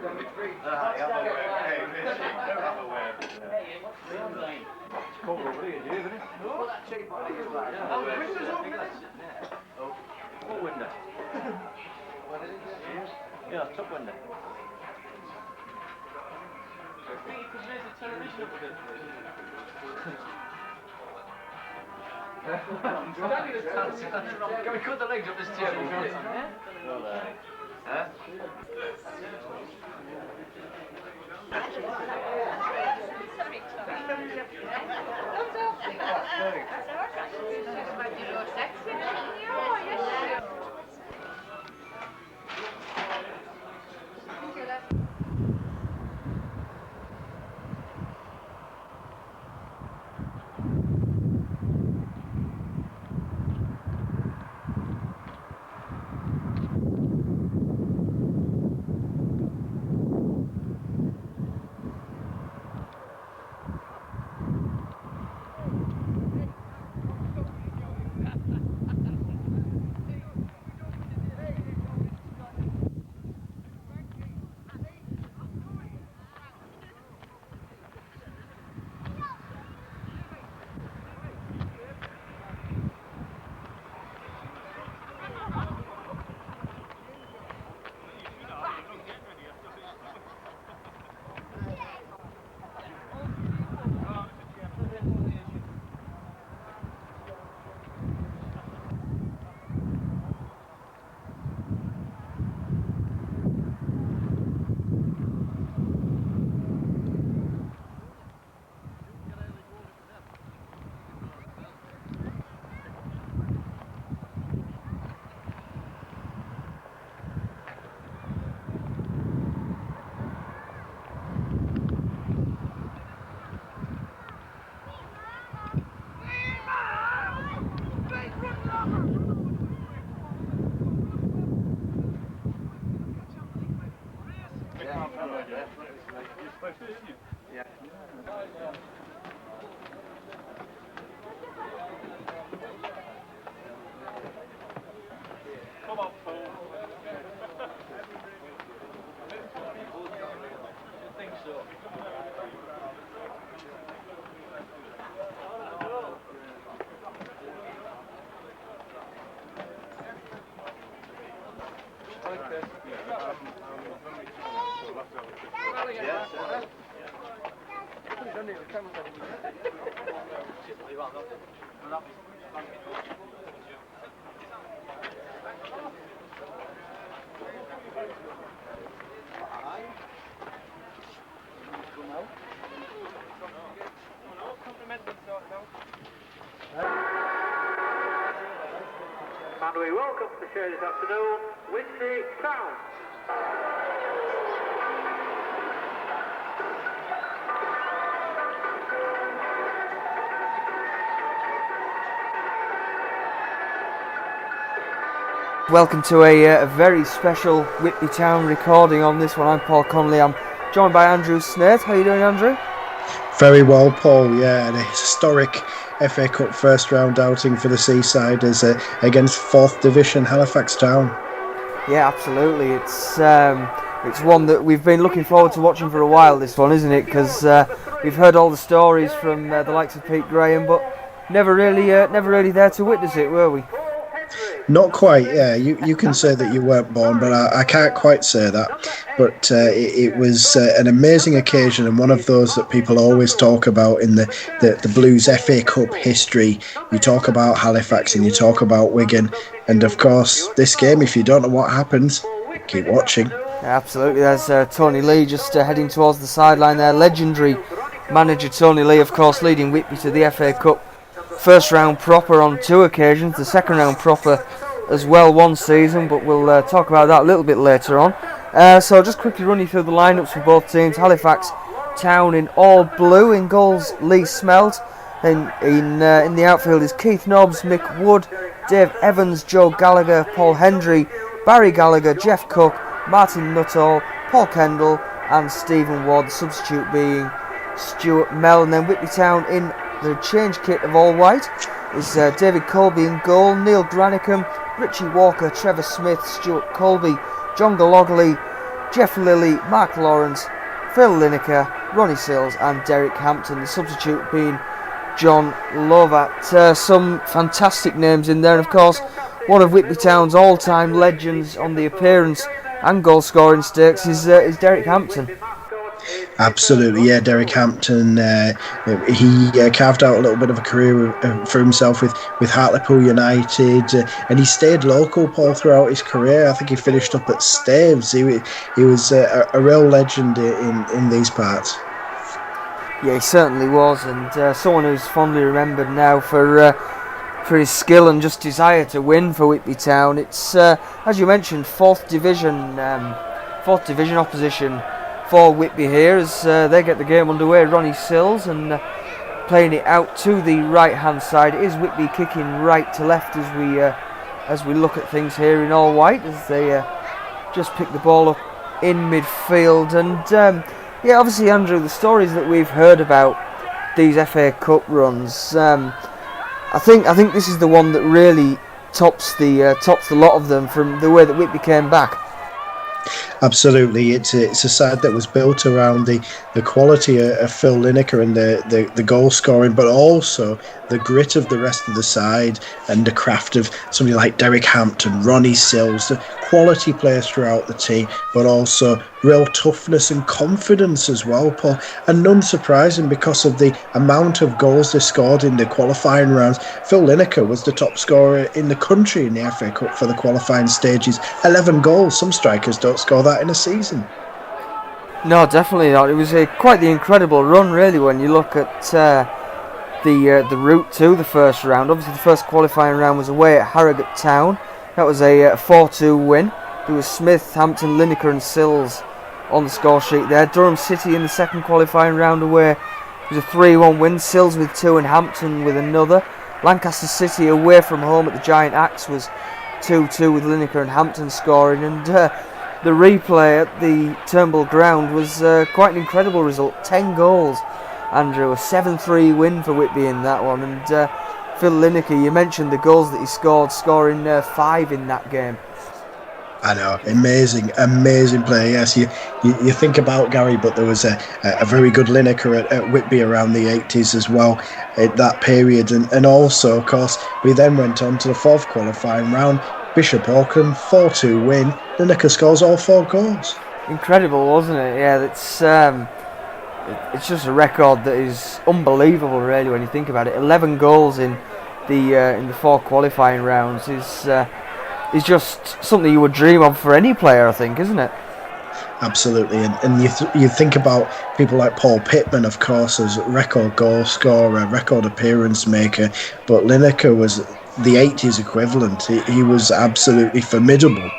Yeah, top window. Can we cut the legs up this table? Huh? Yeah. Come on, Paul. I think so. And we welcome to Shay this afternoon, Whitby Town. Welcome to a very special Whitby Town recording on this one. I'm Paul Connolly. I'm joined by Andrew Snaith. How are you doing, Andrew? Very well, Paul. Yeah, and a historic FA Cup first round outing for the Seasiders against 4th Division Halifax Town. Yeah, absolutely. It's one that we've been looking forward to watching for a while. This one, isn't it? Because we've heard all the stories from the likes of Pete Graham, but never really there to witness it, were we? Not quite, yeah. You can say that you weren't born, but I can't quite say that. But it was an amazing occasion, and one of those that people always talk about in the Blues FA Cup history. You talk about Halifax and you talk about Wigan, and of course this game, if you don't know what happens, keep watching. Absolutely, there's Tony Lee just heading towards the sideline there. Legendary manager Tony Lee, of course, leading Whitby to the FA Cup first round proper on 2 occasions, the second round proper as well one season, but we'll talk about that a little bit later on. So I'll just quickly run you through the lineups for both teams. Halifax Town in all blue, in goals Lee Smelt, in the outfield is Keith Nobbs, Mick Wood, Dave Evans, Joe Gallagher, Paul Hendry, Barry Gallagher, Jeff Cook, Martin Nuttall, Paul Kendall and Stephen Ward, the substitute being Stuart Mell. And then Whitby Town in the change kit of all white is David Colby in goal, Neil Granicum, Richie Walker, Trevor Smith, Stuart Colby, John Gallogly, Jeff Lilly, Mark Lawrence, Phil Lineker, Ronnie Sills and Derek Hampton, the substitute being John Lovat. Some fantastic names in there, and of course one of Whitby Town's all-time legends on the appearance and goal-scoring stakes is Derek Hampton. Absolutely, yeah. Derek Hampton, he carved out a little bit of a career for himself with Hartlepool United, and he stayed local, Paul, throughout his career. I think he finished up at Staves. He was a real legend in these parts. Yeah, he certainly was, and someone who's fondly remembered now for his skill and just desire to win for Whitby Town. It's, as you mentioned, fourth division opposition for Whitby here as they get the game underway. Ronnie Sills and playing it out to the right hand side. It is Whitby kicking right to left as we look at things here in all white as they just pick the ball up in midfield. And yeah, obviously, Andrew, the stories that we've heard about these FA Cup runs, I think this is the one that really tops the lot of them from the way that Whitby came back. Absolutely, it's a side that was built around the quality of Phil Lineker and the goal scoring, but also the grit of the rest of the side and the craft of somebody like Derek Hampton, Ronnie Sills, the quality players throughout the team, but also real toughness and confidence as well, Paul. And none surprising because of the amount of goals they scored in the qualifying rounds. Phil Lineker was the top scorer in the country in the FA Cup for the qualifying stages. 11 goals. Some strikers don't score that in a season. No, definitely not. It was quite the incredible run, really, when you look at the route to the first round. Obviously, the first qualifying round was away at Halifax Town. That was a 4-2 win. There was Smith, Hampton, Lineker and Sills on the score sheet there. Durham City in the second qualifying round away was a 3-1 win. Sills with 2 and Hampton with another. Lancaster City away from home at the Giant Axe was 2-2 with Lineker and Hampton scoring. And the replay at the Turnbull ground was quite an incredible result. 10 goals, Andrew. A 7-3 win for Whitby in that one. And Phil Lineker, you mentioned the goals that he scored, scoring 5 in that game. I know, amazing play. Yes, you think about Gary, but there was a very good Lineker at Whitby around the 80s as well at that period. And also, of course, we then went on to the fourth qualifying round. Bishop Auckland, 4-2 win. Lineker scores all 4 goals. Incredible, wasn't it? Yeah, it's just a record that is unbelievable, really, when you think about it. 11 goals in the 4 qualifying rounds is just something you would dream of for any player, I think, isn't it? Absolutely, and you think about people like Paul Pittman, of course, as record goal scorer, record appearance maker, but Lineker was the 80s equivalent. He was absolutely formidable,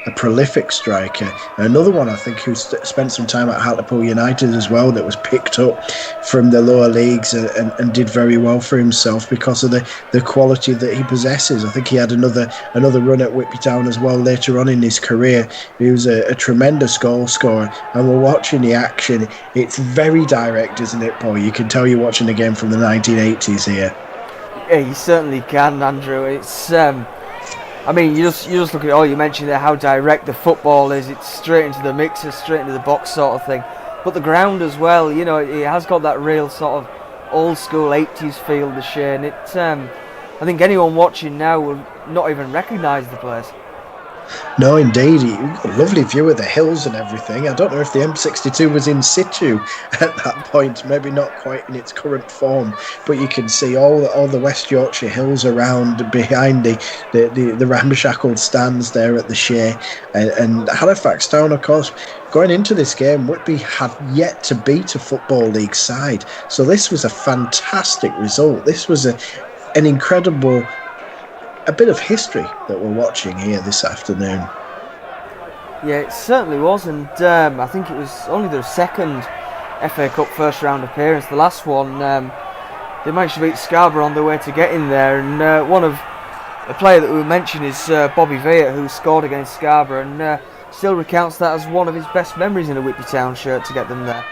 a prolific striker. Another one, I think, who spent some time at Hartlepool United as well, that was picked up from the lower leagues and did very well for himself because of the quality that he possesses. I think he had another run at Whitby Town as well later on in his career. He was a tremendous goal scorer, and we're watching the action. It's very direct, isn't it, Paul? You can tell you're watching a game from the 1980s here. Yeah, you certainly can, Andrew. It's I mean, you just look at it all. You mentioned there how direct the football is. It's straight into the mixer, straight into the box sort of thing. But the ground as well, you know, it has got that real sort of old school 80s feel, the Shay. And I think anyone watching now will not even recognise the place. No, indeed. You've got a lovely view of the hills and everything. I don't know if the M62 was in situ at that point, maybe not quite in its current form, but you can see all the West Yorkshire hills around behind the ramshackled stands there at the Shay. And Halifax Town, of course, going into this game, Whitby had yet to beat a Football League side. So this was a fantastic result. This was an incredible... a bit of history that we're watching here this afternoon. Yeah, it certainly was, and I think it was only their second FA Cup first round appearance. The last one, they managed to beat Scarborough on their way to getting there, and one of the player that we mentioned is Bobby Veart, who scored against Scarborough, and still recounts that as one of his best memories in a Whitby Town shirt to get them there.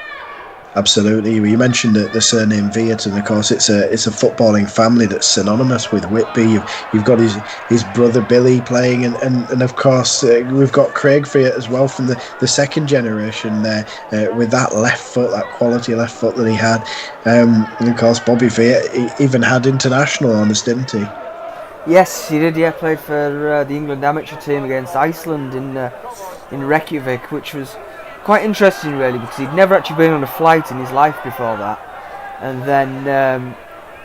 Absolutely. Well, you mentioned the surname Viet, of course it's a footballing family that's synonymous with Whitby. You've got his brother Billy playing, and of course we've got Craig Viet as well from the second generation there, with that left foot, that quality left foot that he had. And of course Bobby Viet even had international honours, didn't he? Yes, he did. Yeah, played for the England amateur team against Iceland in Reykjavik, which was quite interesting, really, because he'd never actually been on a flight in his life before that. And then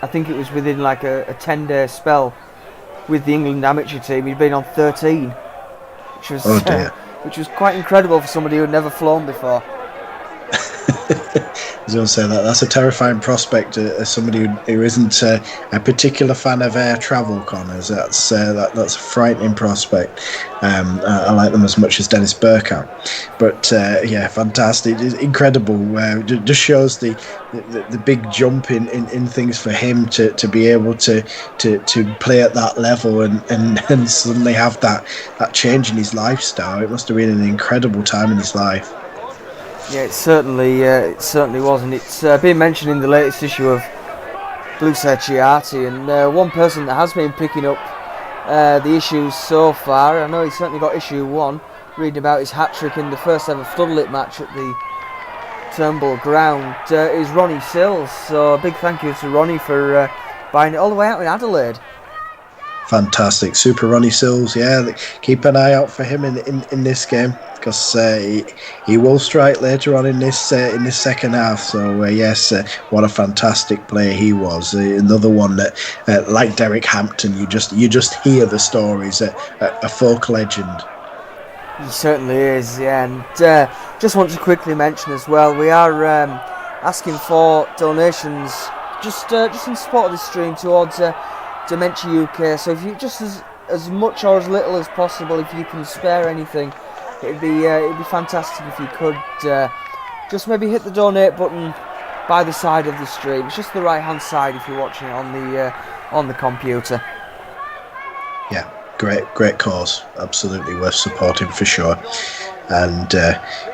I think it was within like a 10-day spell with the England amateur team, he'd been on 13, which was quite incredible for somebody who had never flown before. I was going to say that's a terrifying prospect as somebody who isn't a particular fan of air travel, Connors. That's a frightening prospect. I like them as much as Dennis Burkhardt, but yeah, fantastic, it's incredible. Just shows the big jump in things for him to be able to play at that level and suddenly have that change in his lifestyle. It must have been an incredible time in his life. Yeah, it certainly was, and it's been mentioned in the latest issue of Blue Cerciati, and one person that has been picking up the issues so far, I know he's certainly got issue 1, reading about his hat-trick in the first ever floodlit match at the Turnbull ground, is Ronnie Sills. So a big thank you to Ronnie for buying it all the way out in Adelaide. Fantastic, Super Ronnie Sills. Yeah, keep an eye out for him in this game, because he will strike later on in this second half. So yes, what a fantastic player he was. Another one that, like Derek Hampton, you just hear the stories. A folk legend. He certainly is. Yeah, and just want to quickly mention as well, we are asking for donations just in support of this stream towards Dementia UK. So if you just as much or as little as possible, if you can spare anything, it'd be fantastic if you could just maybe hit the donate button by the side of the stream. It's just the right hand side if you're watching it on the computer. Yeah, great cause, absolutely worth supporting for sure. And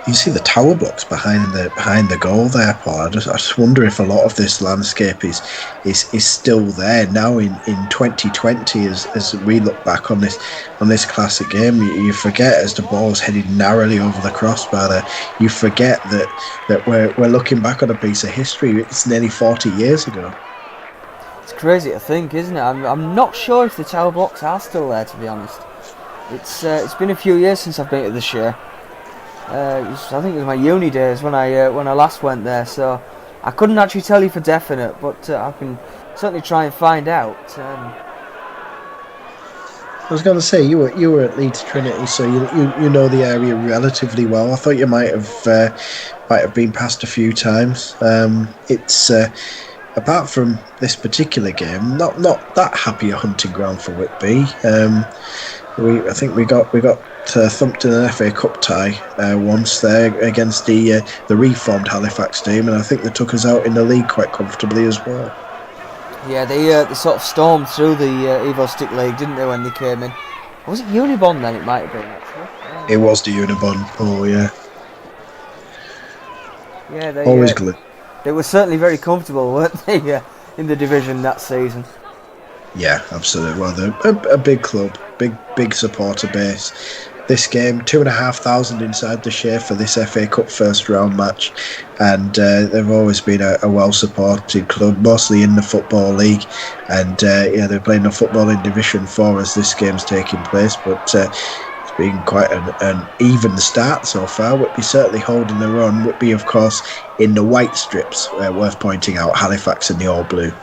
you see the tower blocks behind the goal there, Paul. I just wonder if a lot of this landscape is still there now in 2020 as we look back on this classic game. You forget, as the ball's headed narrowly over the crossbar there, you forget that we're looking back on a piece of history. It's nearly 40 years ago. It's crazy to think, isn't it? I'm not sure if the tower blocks are still there, to be honest. It's been a few years since I've been to the Shay. I think it was my uni days when I last went there, so I couldn't actually tell you for definite, but I can certainly try and find out. I was going to say you were at Leeds Trinity, so you know the area relatively well. I thought you might have been past a few times. It's apart from this particular game, not that happy a hunting ground for Whitby. I think we got thumped in an FA Cup tie once there against the reformed Halifax team, and I think they took us out in the league quite comfortably as well. Yeah, they sort of stormed through the Evo Stick League, didn't they, when they came in? Was it Unibond then? It might have been, actually. It was the Unibond. Oh yeah. Yeah, they always good. They were certainly very comfortable, weren't they, in the division that season? Yeah, absolutely. Well, they're a big club, big supporter base. This game, 2,500 inside the Shay for this FA Cup first round match, and they've always been a well supported club, mostly in the Football League, and they're playing the football in Division 4 as this game's taking place, but it's been quite an even start so far. Whitby certainly holding their own. Whitby, of course, in the white strips, worth pointing out, Halifax in the all blue.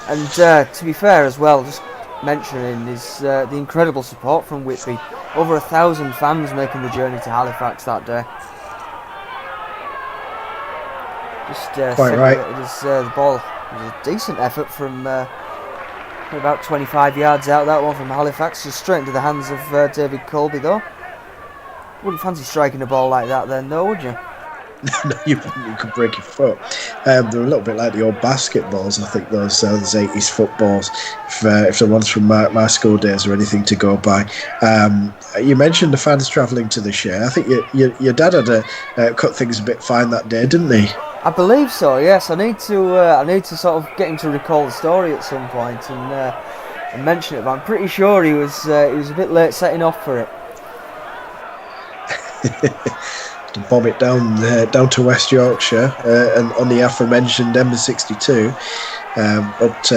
And to be fair as well, just mentioning is the incredible support from Whitby. Over 1,000 fans making the journey to Halifax that day. Just quite right. The ball was a decent effort from about 25 yards out. That one from Halifax, just straight into the hands of David Colby, though. Wouldn't fancy striking a ball like that then, though, would you? No, you could break your foot. They're a little bit like the old basketballs, I think, those 80s footballs, if they're ones from my school days or anything to go by. You mentioned the fans travelling to the Shay. I think your dad had cut things a bit fine that day, didn't he? I believe so. Yes, I need to sort of get him to recall the story at some point and mention it. But I'm pretty sure he was a bit late setting off for it. To bomb it down to West Yorkshire and on the aforementioned M62. But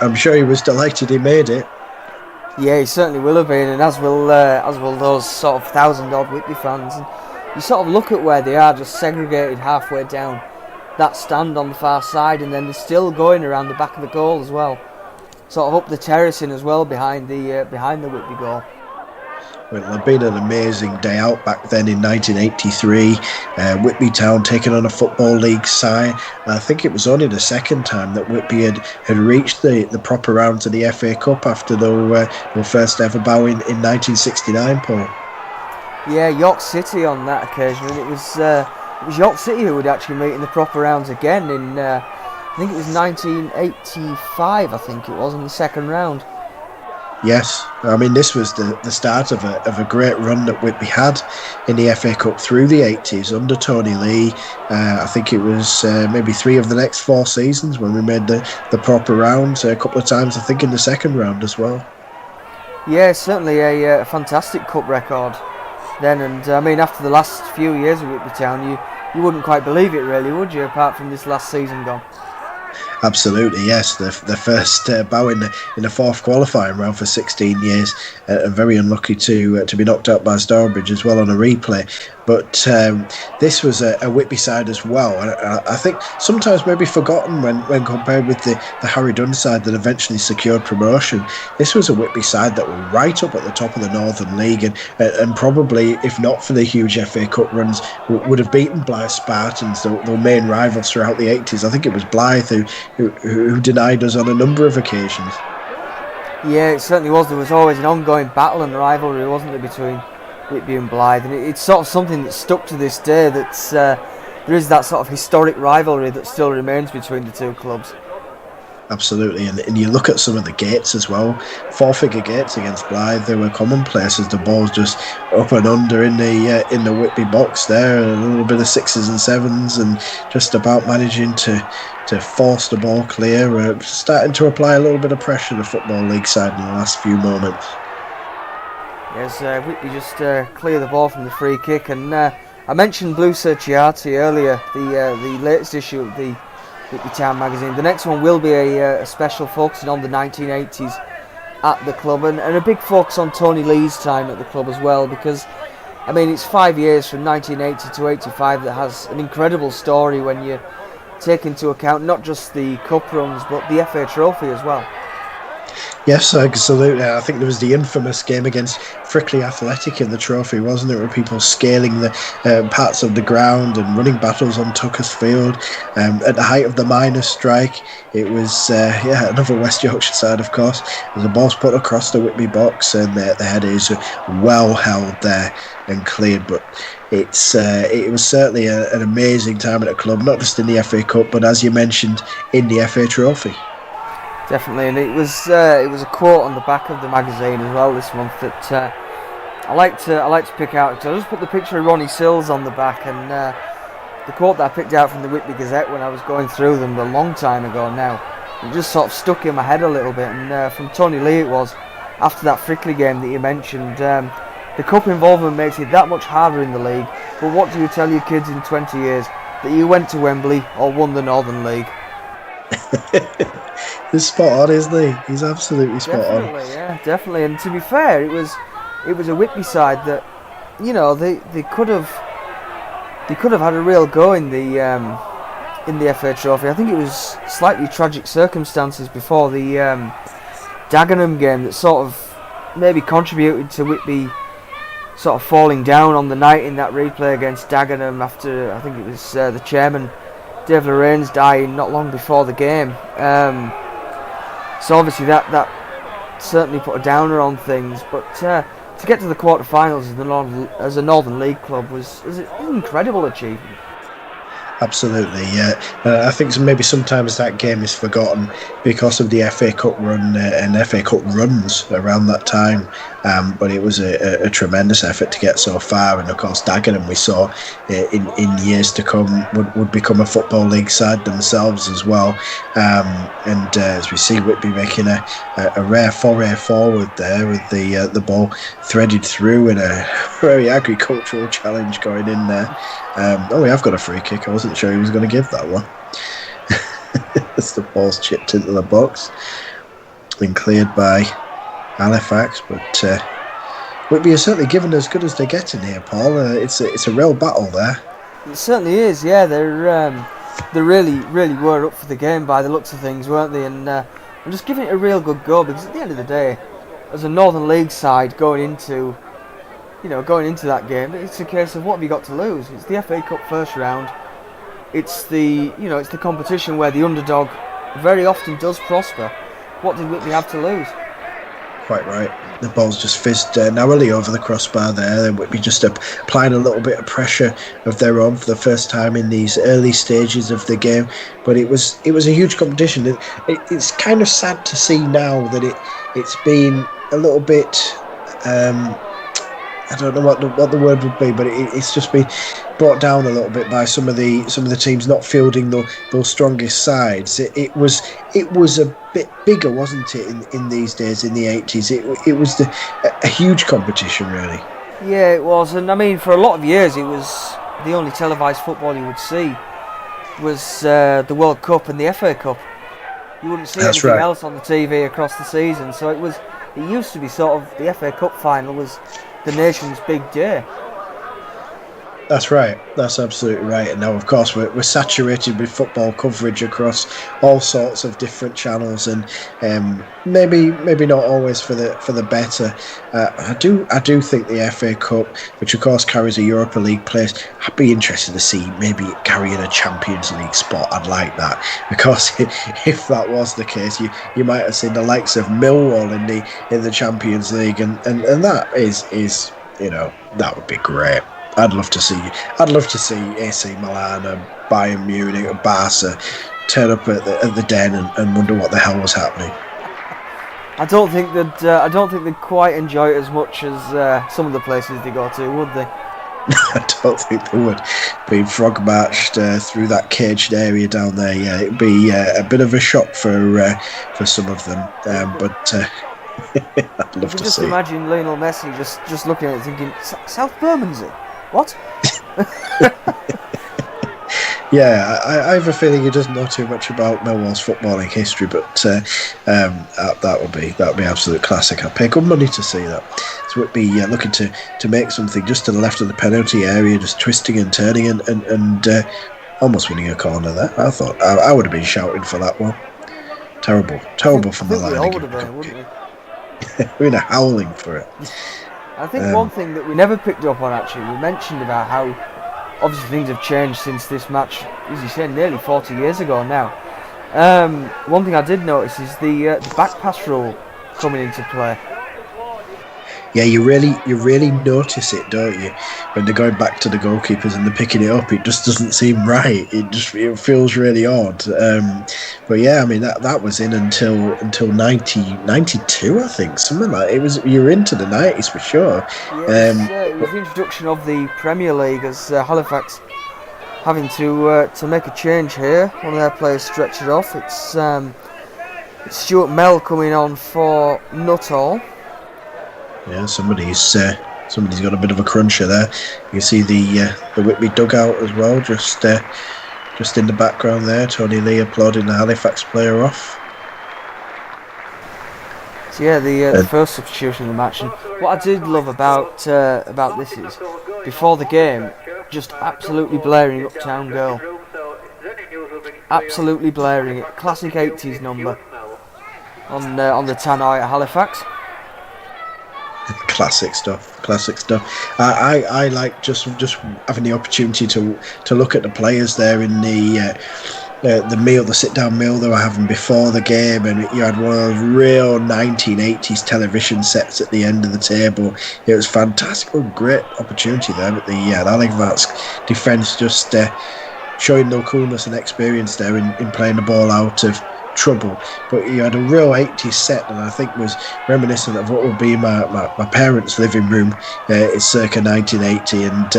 I'm sure he was delighted he made it. Yeah, he certainly will have been, and as will those sort of 1,000-odd Whitby fans. And you sort of look at where they are, just segregated halfway down that stand on the far side, and then they're still going around the back of the goal as well, sort of up the terracing as well behind the Whitby goal. Well, it had been an amazing day out back then in 1983. Whitby Town taking on a Football League side. I think it was only the second time that Whitby had reached the proper round to the FA Cup after their first ever bow in 1969, Paul. Yeah, York City on that occasion, and it was York City who would actually meet in the proper rounds again in, I think it was 1985, I think it was, in the second round. Yes, I mean this was the start of a great run that Whitby had in the FA Cup through the 80s under Tony Lee. I think it was maybe 3 of the next 4 seasons when we made the proper rounds a couple of times, I think in the second round as well. Yeah, certainly a fantastic cup record then, and I mean after the last few years of Whitby Town you wouldn't quite believe it really, would you, apart from this last season gone? Absolutely, yes. The first bow in the fourth qualifying round for 16 years, and very unlucky to be knocked out by Stourbridge as well on a replay. But this was a Whitby side as well, and I think sometimes maybe forgotten when compared with the Harry Dunn side that eventually secured promotion. This was a Whitby side that were right up at the top of the Northern League, and probably, if not for the huge FA Cup runs, would have beaten Blythe Spartans, the main rivals throughout the 80s. I think it was Blythe who denied us on a number of occasions. Yeah, it certainly was. There was always an ongoing battle and rivalry, wasn't there, between Whitby and Blythe, and it's sort of something that's stuck to this day. That's there is that sort of historic rivalry that still remains between the two clubs. Absolutely, and you look at some of the gates as well. 4-figure gates against Blythe, they were commonplace as the ball's just up and under in the Whitby box there, a little bit of 6s and 7s, and just about managing to force the ball clear, starting to apply a little bit of pressure to the Football League side in the last few moments. Yes, Whitby just clear the ball from the free kick, and I mentioned Blue Cerciati earlier, the latest issue of the Whitby Town magazine. The next one will be a special focusing on the 1980s at the club, and a big focus on Tony Lee's time at the club as well, because I mean it's 5 years from 1980 to 85 that has an incredible story when you take into account not just the cup runs but the FA Trophy as well. Yes, absolutely. I think there was the infamous game against Frickley Athletic in the trophy, wasn't it, where people scaling the parts of the ground and running battles on Tucker's Field. At the height of the miners' strike, it was another West Yorkshire side, of course. The ball's put across the Whitby box, and the header is well held there and cleared. But it was certainly an amazing time at the club, not just in the FA Cup, but as you mentioned, in the FA Trophy. Definitely, and it was a quote on the back of the magazine as well this month that I like to pick out. So I just put the picture of Ronnie Sills on the back, and the quote that I picked out from the Whitby Gazette when I was going through them a long time ago now, it just sort of stuck in my head a little bit. And from Tony Lee it was, after that Frickley game that you mentioned, the cup involvement makes it that much harder in the league, but what do you tell your kids in 20 years? That you went to Wembley or won the Northern League? He's spot on, isn't he? He's absolutely spot on. Yeah, definitely. And to be fair, it was a Whitby side that, you know, they could have had a real go in the FA Trophy. I think it was slightly tragic circumstances before the Dagenham game that sort of maybe contributed to Whitby sort of falling down on the night in that replay against Dagenham after, I think it was the chairman Dave Lorraine's dying not long before the game. So obviously that certainly put a downer on things, but to get to the quarterfinals as a Northern League club was an incredible achievement. Absolutely, yeah. I think maybe sometimes that game is forgotten because of the FA Cup run and FA Cup runs around that time. But it was a tremendous effort to get so far, and of course Dagenham we saw in years to come would become a Football League side themselves as well. And as we see Whitby making a rare foray forward there with the ball threaded through in a very agricultural challenge going in there. We have got a free kick. I wasn't sure he was going to give that one. As the ball's chipped into the box, been cleared by Halifax, but Whitby is certainly given as good as they're getting here, Paul. It's a real battle there. It certainly is. Yeah, they really were up for the game by the looks of things, weren't they? And I'm just giving it a real good go because at the end of the day, as a Northern League side going into that game, it's a case of what have you got to lose? It's the FA Cup first round. It's the competition where the underdog very often does prosper. What did Whitby have to lose? Quite right. The ball's just fizzed narrowly over the crossbar there. And Whitby just applying a little bit of pressure of their own for the first time in these early stages of the game. But it was a huge competition. It's kind of sad to see now that it's been a little bit. I don't know what the word would be, but it's just been brought down a little bit by some of the teams not fielding those strongest sides. It was a bit bigger, wasn't it, in these days, in the 80s? It was a huge competition, really. Yeah, it was, and I mean, for a lot of years, it was the only televised football you would see was the World Cup and the FA Cup. You wouldn't see anything else on the TV across the season, so it used to be sort of the FA Cup final was the nation's big day. That's right. That's absolutely right. And now, of course, we're saturated with football coverage across all sorts of different channels, and maybe not always for the better. I do think the FA Cup, which of course carries a Europa League place, I'd be interested to see maybe carrying a Champions League spot. I'd like that, because if that was the case, you might have seen the likes of Millwall in the Champions League, and that is that would be great. I'd love to see AC Milan and Bayern Munich and Barca turn up at the Den and wonder what the hell was happening. I don't think they'd quite enjoy it as much as some of the places they go to, would they? I don't think they would. Being frog marched through that caged area down there, yeah, it'd be a bit of a shock for some of them. But I'd love to see. Just imagine Lionel Messi just looking at it, thinking, South Bermondsey. What? Yeah, I have a feeling he doesn't know too much about Millwall's footballing history, but that would be absolute classic. I'd pay good money to see that. So Whitby looking to make something just to the left of the penalty area, just twisting and turning and almost winning a corner there. I thought I would have been shouting for that one. Terrible from the line. We all would have been, wouldn't we? We're in a howling for it. I think one thing that we never picked up on, actually, we mentioned about how obviously things have changed since this match, as you said, nearly 40 years ago now. One thing I did notice is the back pass rule coming into play. Yeah, you really notice it, don't you? When they're going back to the goalkeepers and they're picking it up, it just doesn't seem right. It feels really odd. But yeah, I mean that was in until 1992, I think, something like that. You're into the 90s for sure. Yeah, it was the introduction of the Premier League as Halifax having to make a change here. One of their players stretched it off. It's Stuart Mell coming on for Nuttall. Yeah, somebody's got a bit of a cruncher there. You see the Whitby dugout as well, just in the background there. Tony Lee applauding the Halifax player off. So yeah, the first substitution of the match. And what I did love about this is before the game, just absolutely blaring Uptown Girl. Absolutely blaring it. Classic 80s number on the tannoy at Halifax. Classic stuff. I like just having the opportunity to look at the players there in the sit down meal they were having before the game, and you had one of those real 1980s television sets at the end of the table. It was fantastic, a great opportunity there, but the Halifax defence just showing no coolness and experience there in playing the ball out of trouble. But he had a real 80s set, and I think was reminiscent of what would be my parents' living room. It's circa 1980, and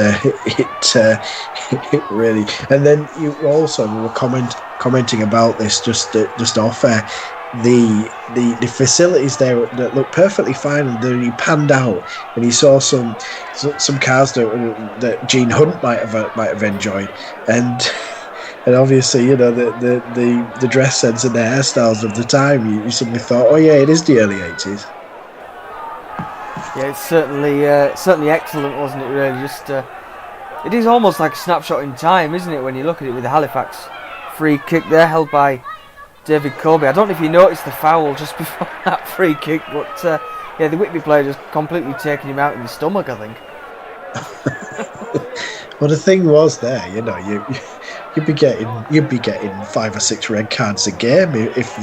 it really. And then you also were commenting about this just off air. The facilities there that looked perfectly fine, and then he panned out and he saw some cars that Gene Hunt might have enjoyed, and obviously, you know, the dress sense and the hairstyles of the time, you suddenly thought, oh yeah, it is the early 80s. Yeah, it's certainly excellent, wasn't it? Really, just it is almost like a snapshot in time, isn't it? When you look at it with the Halifax free kick there, held by David Colby. I don't know if you noticed the foul just before that free kick, but yeah, the Whitby player just completely taking him out in the stomach, I think. Well, the thing was there, you know, you'd be getting 5 or 6 red cards a game if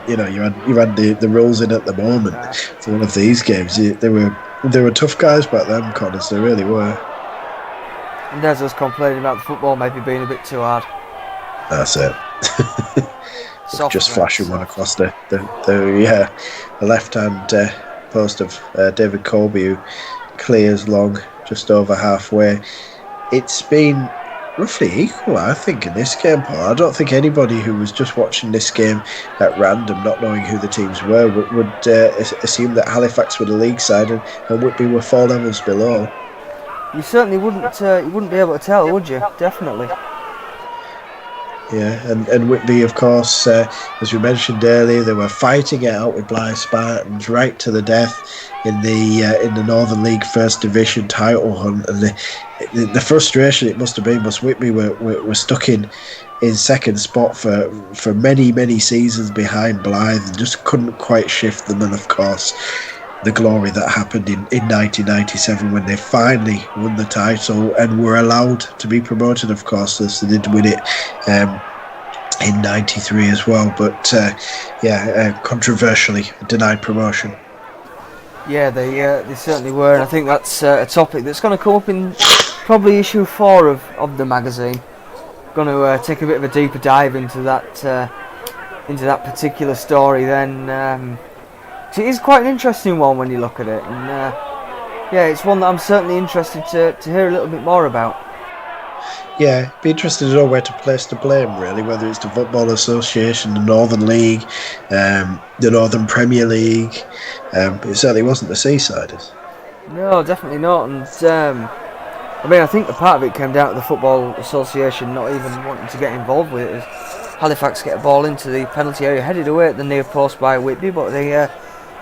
you know you had the rules in at the moment for one of these games. They were tough guys back then, Connors. They really were. And there's us complaining about the football maybe being a bit too hard. That's it. Just flashing one across the left hand post of David Colby, who clears long just over halfway. It's been roughly equal, I think, in this game, Paul. I don't think anybody who was just watching this game at random, not knowing who the teams were, would assume that Halifax were the league side and Whitby were 4 levels below. You certainly wouldn't be able to tell, would you? Definitely. Yeah, and Whitby, of course, as we mentioned earlier, they were fighting it out with Blythe Spartans right to the death in the Northern League First Division title hunt, and the frustration it must have been was Whitby were stuck in second spot for many seasons behind Blythe and just couldn't quite shift them, and of course the glory that happened in 1997 when they finally won the title and were allowed to be promoted. Of course, they did win it in 93 as well, but controversially denied promotion. Yeah, they certainly were, and I think that's a topic that's going to come up in probably issue 4 of the magazine. Going to take a bit of a deeper dive into that particular story then. It is quite an interesting one when you look at it, and yeah, it's one that I'm certainly interested to hear a little bit more about. Yeah, be interested to know where to place the blame, really, whether it's the Football Association, the Northern League, the Northern Premier League. It certainly wasn't the Seasiders. No, definitely not, and I mean, I think a part of it came down to the Football Association not even wanting to get involved with it. As Halifax get a ball into the penalty area, headed away at the near post by Whitby, but they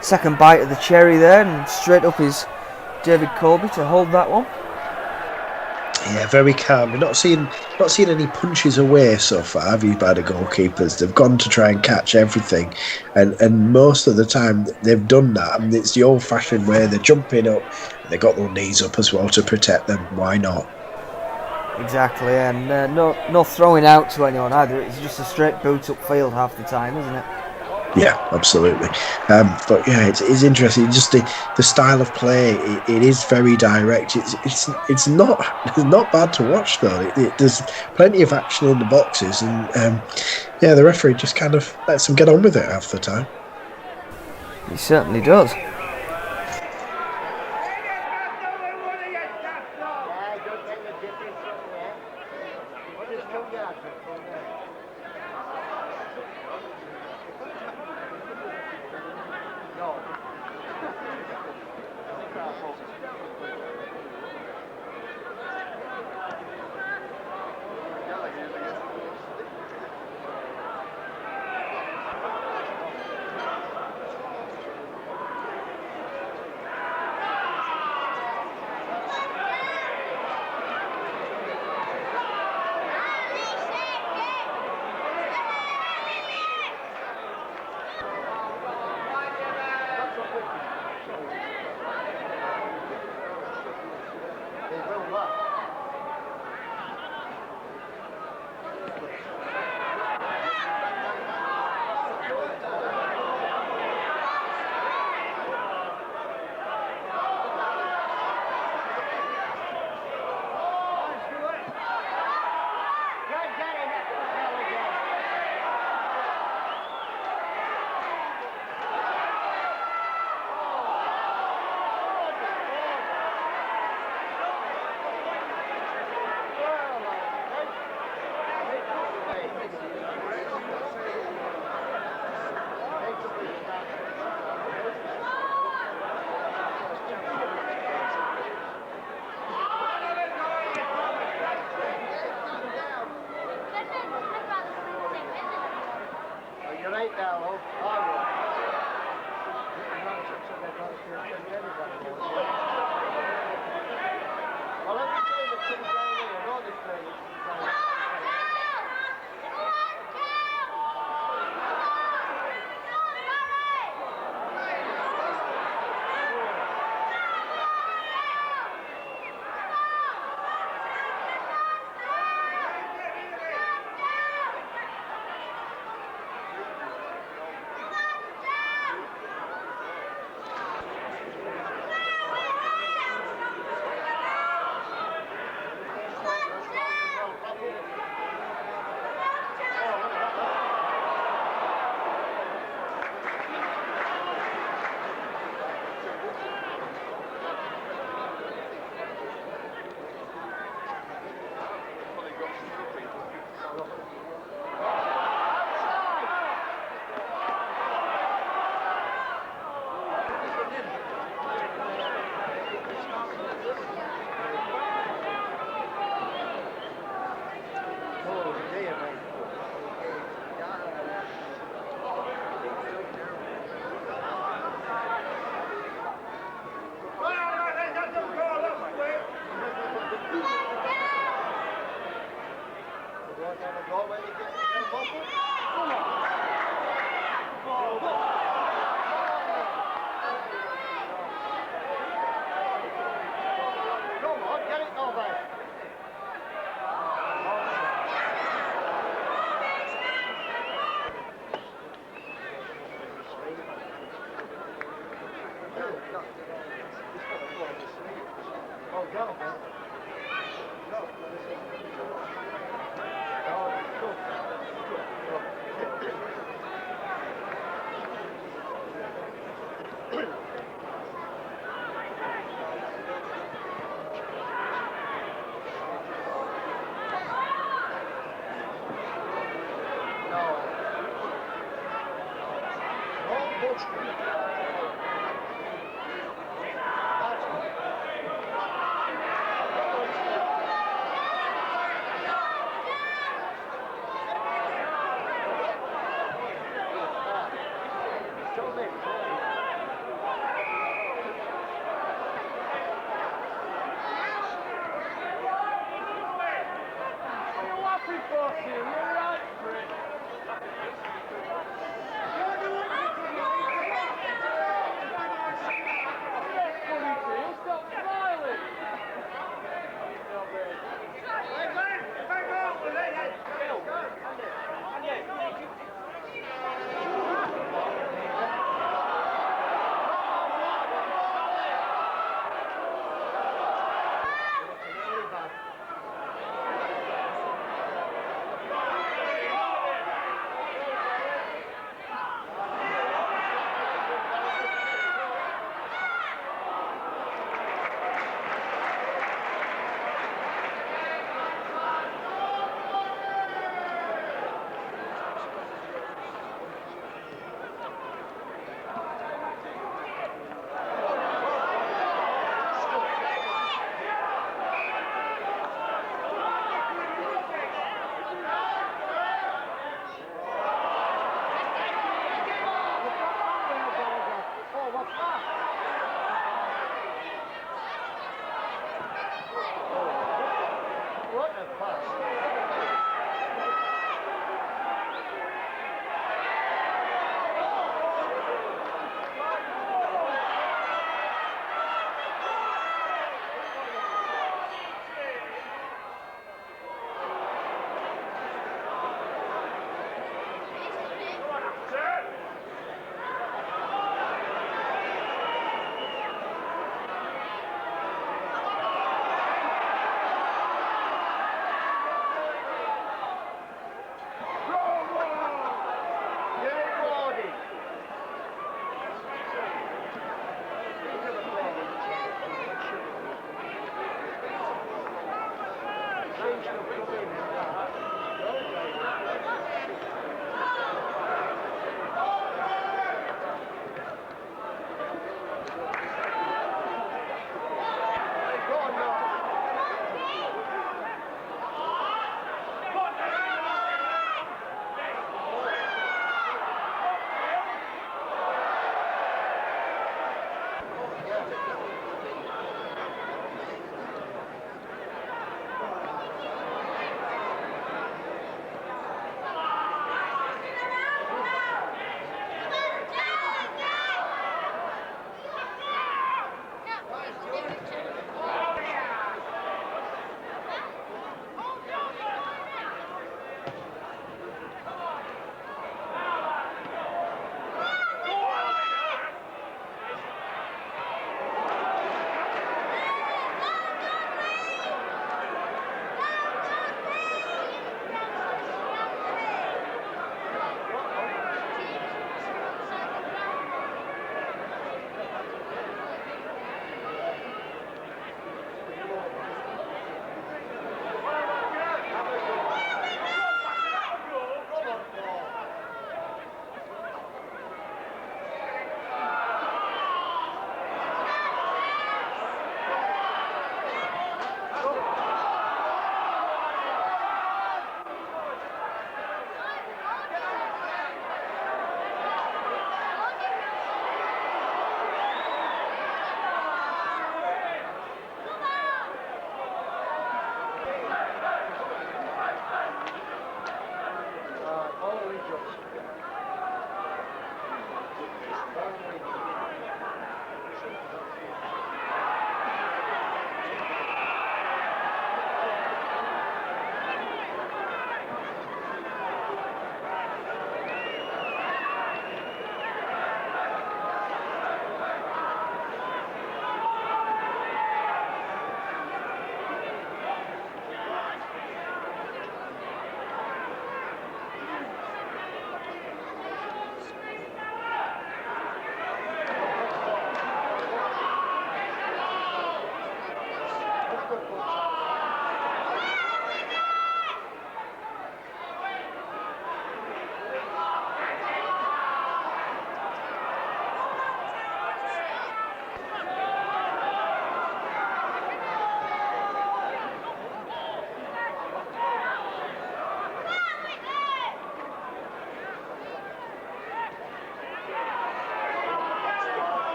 second bite of the cherry there, and straight up is David Colby to hold that one. Yeah, very calm. We're not seeing any punches away so far, have you, by the goalkeepers? They've gone to try and catch everything, and most of the time they've done that. I mean, it's the old-fashioned way. They're jumping up, and they've got their knees up as well to protect them. Why not? Exactly, and no throwing out to anyone either. It's just a straight boot upfield half the time, isn't it? Yeah, absolutely. But yeah, it's interesting. Just the style of play. It is very direct. It's not bad to watch though. There's plenty of action in the boxes, and yeah, the referee just kind of lets them get on with it half the time. He certainly does. straight now, love. Well, every time it comes down here, I know this train is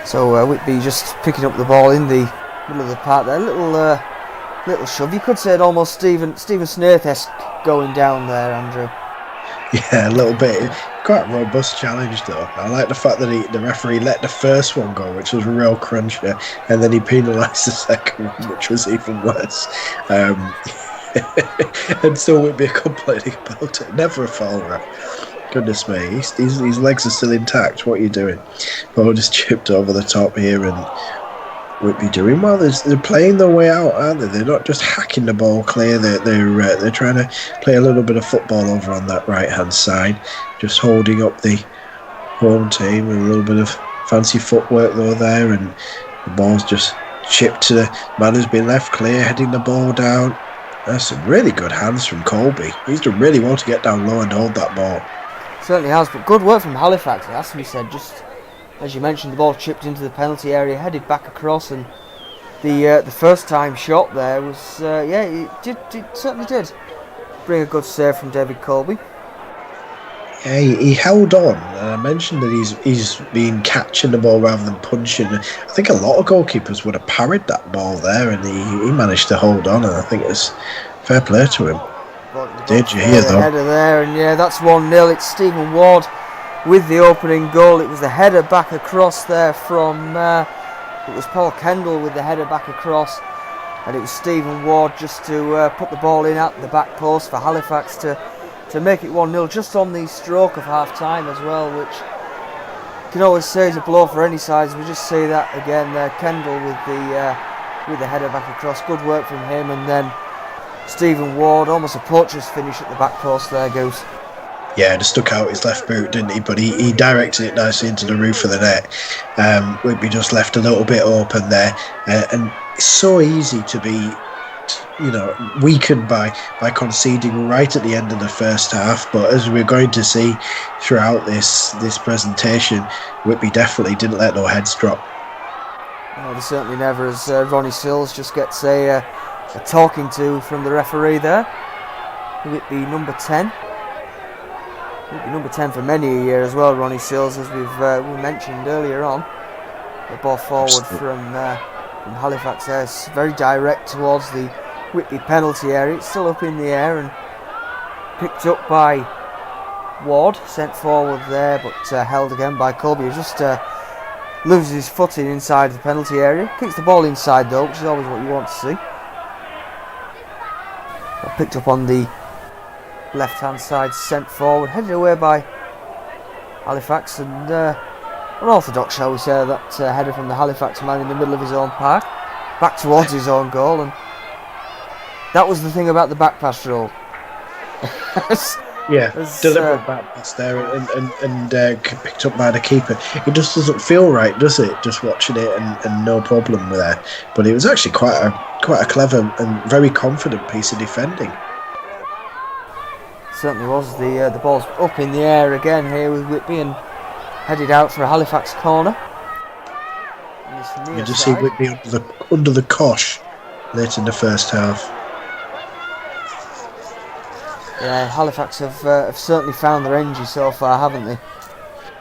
So Whitby just picking up the ball in the middle of the park there. Little shove. You could say it almost Stephen Snaith-esque going down there, Andrew. Yeah, a little bit. Quite a robust challenge, though. I like the fact that the referee let the first one go, which was a real cruncher, and then he penalised the second one, which was even worse. And still Whitby complaining about it. Never a foul, ref. Goodness me, his legs are still intact. What are you doing? Ball just chipped over the top here, and Whitby doing well. They're playing their way out, aren't they? They're not just hacking the ball clear. They're trying to play a little bit of football over on that right hand side, just holding up the home team with a little bit of fancy footwork though there, and the ball's just chipped to the man who's been left clear, heading the ball down. That's some really good hands from Colby. He's done really well to get down low and hold that ball. Certainly has, but good work from Halifax. It has to be said. Just as you mentioned, the ball chipped into the penalty area, headed back across, and the first time shot there was it certainly did bring a good save from David Colby. Yeah, he held on, and I mentioned that he's been catching the ball rather than punching. I think a lot of goalkeepers would have parried that ball there, and he managed to hold on, and I think it's fair play to him. Did you hear though? Header there, and yeah, that's 1-0. It's Stephen Ward with the opening goal. It was the header back across there from it was Paul Kendall with the header back across, and it was Stephen Ward just to put the ball in at the back post for Halifax to make it 1-0 just on the stroke of half time as well, which you can always say is a blow for any side. We just see that again there, Kendall with the header back across. Good work from him, and then Stephen Ward, almost a poacher's finish at the back post there, Goose. Yeah, just stuck out his left boot, didn't he? But he directed it nicely into the roof of the net. Whitby just left a little bit open there, and it's so easy to be, weakened by conceding right at the end of the first half. But as we're going to see throughout this presentation, Whitby definitely didn't let no heads drop. No, they certainly never. As Ronnie Sills just gets a talking to from the referee there. Whitby number 10. Whitby number 10 for many a year as well, Ronnie Sills, as we mentioned earlier on. The ball forward from Halifax there. It's very direct towards the Whitby penalty area. It's still up in the air and picked up by Ward, sent forward there, but held again by Colby, who just loses his footing inside the penalty area. Kicks the ball inside though, which is always what you want to see. Picked up on the left hand side, sent forward, headed away by Halifax, and unorthodox, shall we say, that header from the Halifax man in the middle of his own park, back towards his own goal. And that was the thing about the back pass rule. Deliberate back pass there, and picked up by the keeper. It just doesn't feel right, does it? Just watching it, and no problem with that. But it was actually quite a clever and very confident piece of defending. Certainly was. The ball's up in the air again here with Whitby and headed out for a Halifax corner. You just see Whitby under the cosh late in the first half. Yeah, Halifax have certainly found their energy so far, haven't they?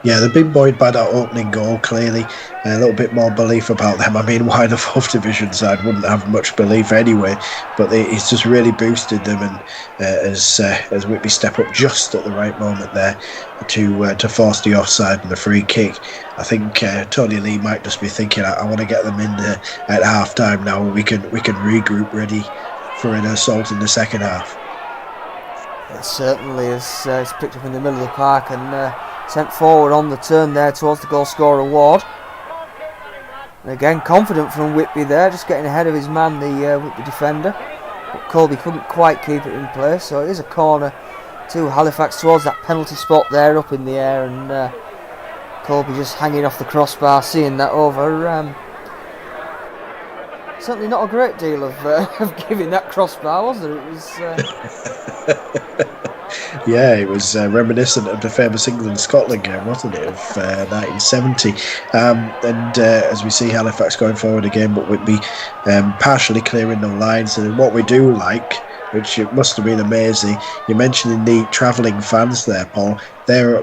Yeah, they've been buoyed by that opening goal, clearly. A little bit more belief about them. I mean, why the 4th Division side wouldn't have much belief anyway, but it's just really boosted them, and as Whitby step up just at the right moment there to force the offside and the free kick. I think Tony Lee might just be thinking, I want to get them in there at half time now, we can regroup ready for an assault in the second half. It certainly is. It's picked up in the middle of the park and sent forward on the turn there towards the goal scorer Ward. And again, confident from Whitby there, just getting ahead of his man, the Whitby defender. But Colby couldn't quite keep it in place, so it is a corner to Halifax towards that penalty spot there up in the air, and Colby just hanging off the crossbar, seeing that over. Certainly not a great deal of giving that crossbar, was there? It was. Yeah, it was reminiscent of the famous England-Scotland game, wasn't it, of 1970. And as we see Halifax going forward again, but Whitby partially clearing the lines. And what we do like which it must have been amazing. You're mentioning the travelling fans there, Paul. They're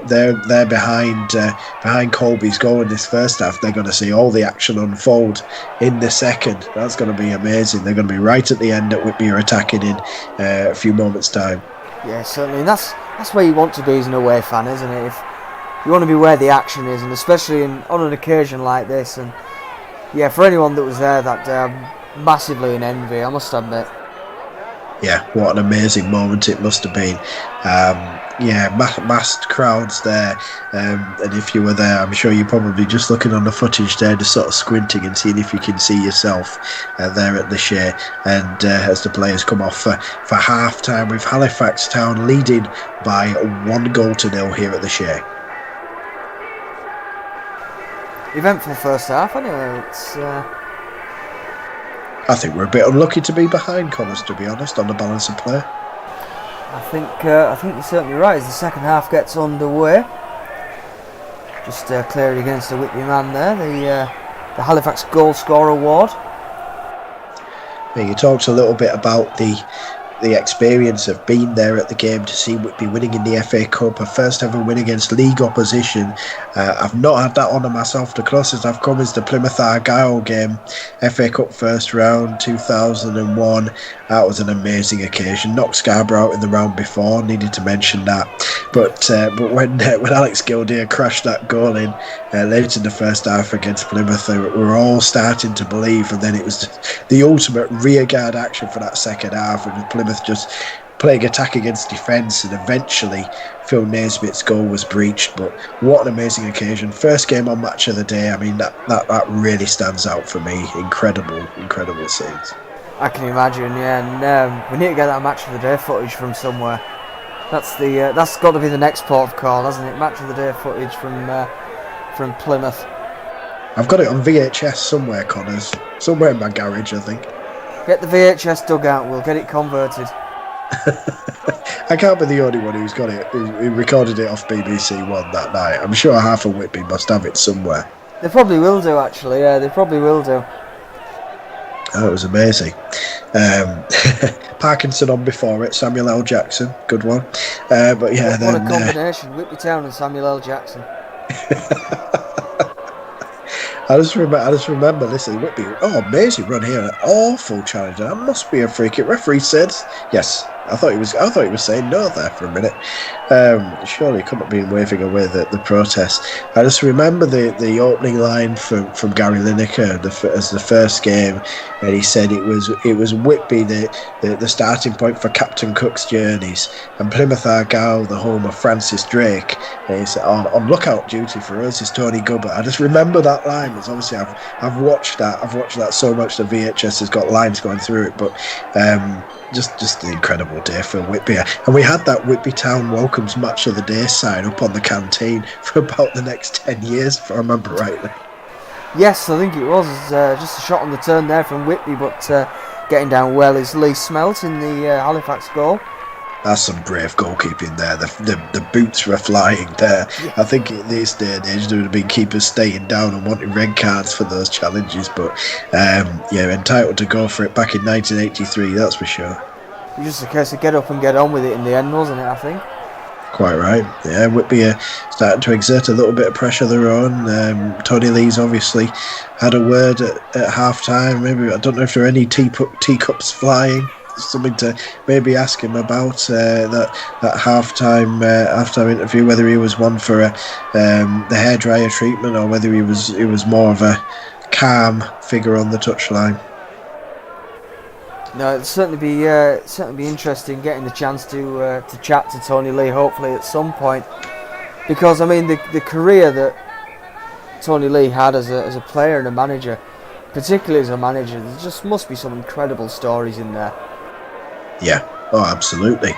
behind Colby's goal in this first half. They're going to see all the action unfold in the second. That's going to be amazing. They're going to be right at the end at Whitby are attacking in a few moments' time. Yeah, certainly. And that's where you want to be as an away fan, isn't it? If you want to be where the action is, and especially on an occasion like this. And yeah, for anyone that was there that day, I'm massively in envy, I must admit. Yeah, what an amazing moment it must have been. Massed crowds there, and if you were there, I'm sure you're probably just looking on the footage there, just sort of squinting and seeing if you can see yourself there at the Shay. And as the players come off for half time, with Halifax Town leading by 1-0 here at the Shay. Eventful first half, anyway. I think we're a bit unlucky to be behind, Connors, to be honest, on the balance of play. I think you're certainly right. As the second half gets underway, just cleared against the Whitby man there, the Halifax Goal Scorer Award. Yeah, you talked a little bit about the experience of being there at the game to see Whitby winning in the FA Cup, a first ever win against league opposition. I've not had that honour myself. The closest I've come is the Plymouth Argyle game, FA Cup first round 2001. That was an amazing occasion. Knocked Scarborough out in the round before, needed to mention that. But when Alex Gildear crashed that goal in late in the first half against Plymouth, we were all starting to believe, and then it was the ultimate rearguard action for that second half, and Plymouth just playing attack against defence, and eventually Phil Naismith's goal was breached. But what an amazing occasion. First game on Match of the Day. I mean, that really stands out for me. Incredible scenes. I can imagine, yeah, and we need to get that Match of the Day footage from somewhere. That's got to be the next port of call, hasn't it? Match of the Day footage from Plymouth. I've got it on VHS somewhere, Connors. Somewhere in my garage, I think. Get the VHS dug out, we'll get it converted. I can't be the only one who's got it, who recorded it off BBC One that night. I'm sure half of Whitby must have it somewhere. They probably will do, actually, yeah, they probably will do. Oh, it was amazing. Parkinson on before it, Samuel L. Jackson, good one. But yeah, what a combination, Whitby Town and Samuel L. Jackson. I just remember listening, Whitby, amazing run here, an awful challenge. That must be a free kick. Referee said yes. I thought he was saying no there for a minute. Surely he couldn't have been waving away the protest. I just remember the opening line from Gary Lineker as the first game, and he said it was Whitby the starting point for Captain Cook's journeys, and Plymouth Argyle the home of Francis Drake. And he said on lookout duty for us is Tony Gubbert. I just remember that line, because obviously I've watched that so much. The VHS has got lines going through it, but just an incredible day for Whitby. And we had that Whitby Town Welcomes Match of the Day sign up on the canteen for about the next 10 years, if I remember rightly. Yes, I think it was just a shot on the turn there from Whitby, but getting down well is Lee Smelt in the Halifax goal. That's some brave goalkeeping there. The boots were flying there. Yeah. I think in this day and age there would have been keepers staying down and wanting red cards for those challenges, but entitled to go for it back in 1983, that's for sure. It was just a case of get up and get on with it in the end, wasn't it, I think? Quite right. Yeah, Whitby are starting to exert a little bit of pressure of their own. Tony Lee's obviously had a word at half time. Maybe, I don't know if there are any teacups flying. Something to maybe ask him about that halftime interview, whether he was one for the hairdryer treatment or whether he was more of a calm figure on the touchline. No, it'll certainly be interesting getting the chance to chat to Tony Lee, hopefully at some point, because I mean the career that Tony Lee had as a player and a manager, particularly as a manager, there just must be some incredible stories in there. Yeah, oh, absolutely.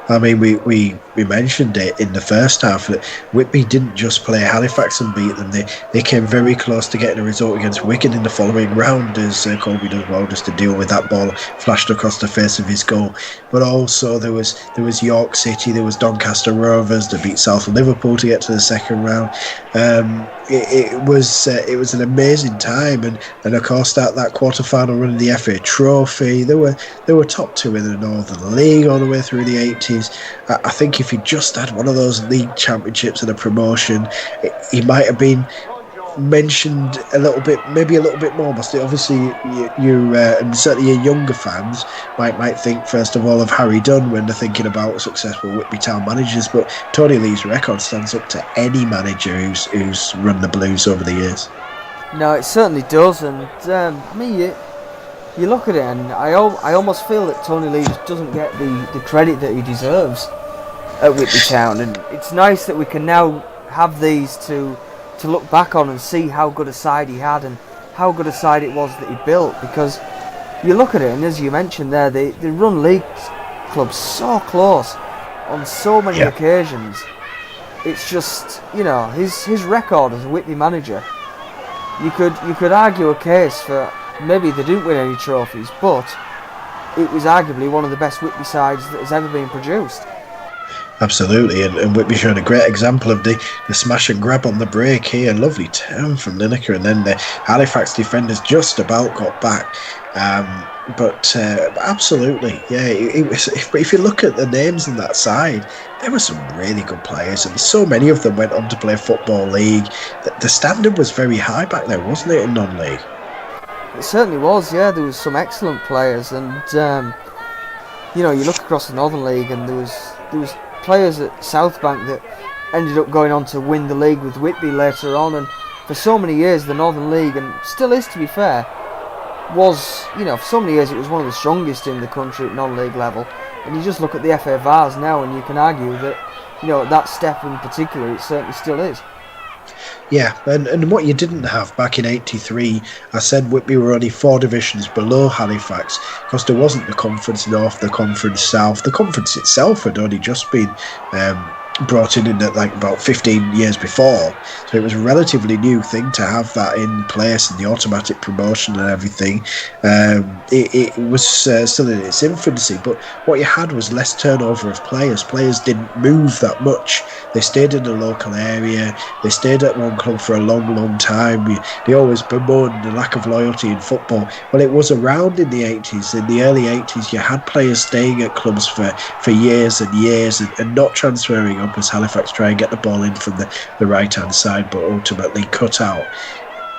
I mean, we mentioned it in the first half that Whitby didn't just play Halifax and beat them. They came very close to getting a result against Wigan in the following round, as Colby does well just to deal with that ball flashed across the face of his goal. But also there was York City, there was Doncaster Rovers to beat South Liverpool to get to the second round. It was an amazing time, and of course that quarter final run in the FA Trophy. There were top two in the Northern league all the way through the 80s. I think if he just had one of those league championships and a promotion, he might have been mentioned a little bit, maybe a little bit more. But obviously, you and certainly your younger fans might think first of all of Harry Dunn when they're thinking about successful Whitby Town managers. But Tony Lee's record stands up to any manager who's run the Blues over the years. No, it certainly does, and you look at it, and I almost feel that Tony Lee just doesn't get the credit that he deserves at Whitby Town, and it's nice that we can now have these to look back on and see how good a side he had and how good a side it was that he built, because you look at it, and as you mentioned there, they run league clubs so close on so many occasions. It's just, his record as a Whitby manager, you could argue a case for maybe they didn't win any trophies, but it was arguably one of the best Whitby sides that has ever been produced. Absolutely, and Whitby showed a great example of the smash and grab on the break here. Lovely turn from Lineker, and then the Halifax defenders just about got back. But absolutely, yeah. It was. If you look at the names in that side, there were some really good players, and so many of them went on to play Football League. The standard was very high back then, wasn't it, in non-league? It certainly was, yeah. There was some excellent players, and you look across the Northern League, and there was players at South Bank that ended up going on to win the league with Whitby later on, and for so many years the Northern League, and still is to be fair, was, for so many years it was one of the strongest in the country at non-league level. And you just look at the FA Vars now and you can argue that, at that step in particular it certainly still is. Yeah, and what you didn't have back in 83, I said Whitby were only 4 divisions below Halifax, because there wasn't the Conference North, the Conference South. The conference itself had only just been brought in at about 15 years before, so it was a relatively new thing to have that in place and the automatic promotion and everything. It was still in its infancy, but what you had was less turnover of players didn't move that much. They stayed in the local area, they stayed at one club for a long time. They always bemoaned the lack of loyalty in football. Well, it was around in the 80s. In the early 80s you had players staying at clubs for years and years and not transferring up as Halifax try and get the ball in from the right hand side, but ultimately cut out.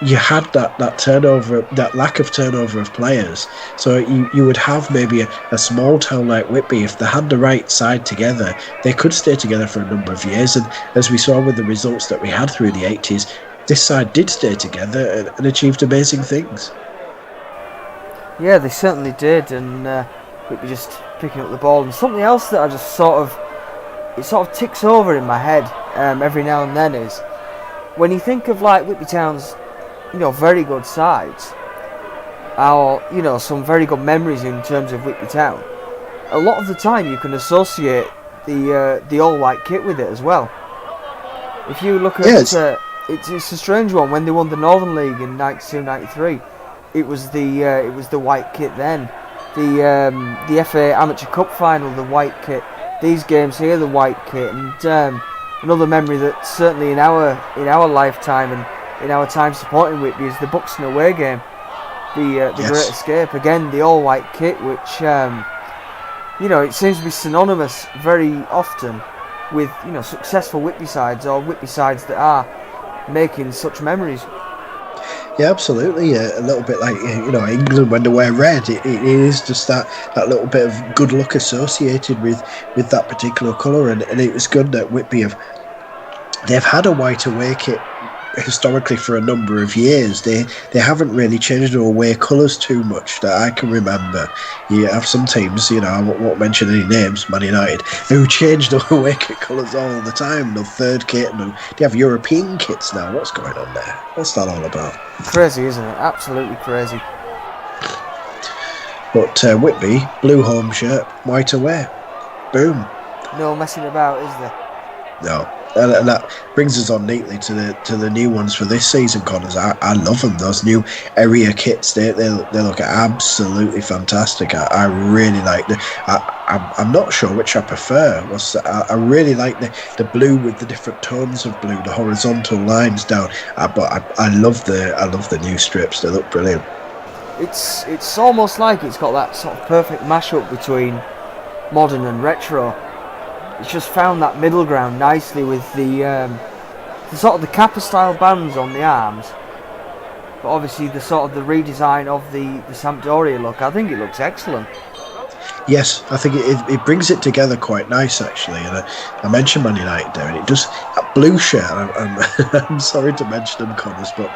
You had that turnover, that lack of turnover of players. So you would have maybe a small town like Whitby, if they had the right side together, they could stay together for a number of years. And as we saw with the results that we had through the 80s, this side did stay together and achieved amazing things. Yeah, they certainly did, and Whitby just picking up the ball. And something else that I just sort of ticks over in my head every now and then is when you think of Whitby Town's very good sides, or some very good memories in terms of Whitby Town. A lot of the time you can associate the all white kit with it as well. If you look at it's a strange one. When they won the Northern League in 92-93, it was the white kit then. The FA Amateur Cup final, the white kit. These games here, the white kit. And another memory that certainly in our lifetime and in our time supporting Whitby is the Buxton away game, the Great Escape. Again, the all white kit, which it seems to be synonymous very often with successful Whitby sides, or Whitby sides that are making such memories. Yeah, absolutely. A little bit like England when they wear red. It is just that little bit of good luck associated with that particular colour, and it was good that Whitby they've had a white away kit historically for a number of years. They haven't really changed their away colours too much that I can remember. You have some teams, I won't mention any names, Man United, who change their away kit colours all the time. No third kit, they have European kits now. What's going on there? What's that all about? Crazy, isn't it? Absolutely crazy. But Whitby, blue home shirt, white away. Boom. No messing about, is there? No. And that brings us on neatly to the new ones for this season, Connors. I love them. Those new area kits, they look absolutely fantastic. I really like them. I'm not sure which I prefer. I really like the blue with the different tones of blue, the horizontal lines down. But I love the new strips. They look brilliant. It's almost like it's got that sort of perfect mashup between modern and retro. It's just found that middle ground nicely with the sort of the Kappa style bands on the arms, but obviously the sort of the redesign of the Sampdoria look. I think it looks excellent. Yes, I think it brings it together quite nice, actually. And I mentioned Man United there, and it does that blue shirt. I'm sorry to mention them, Connors, but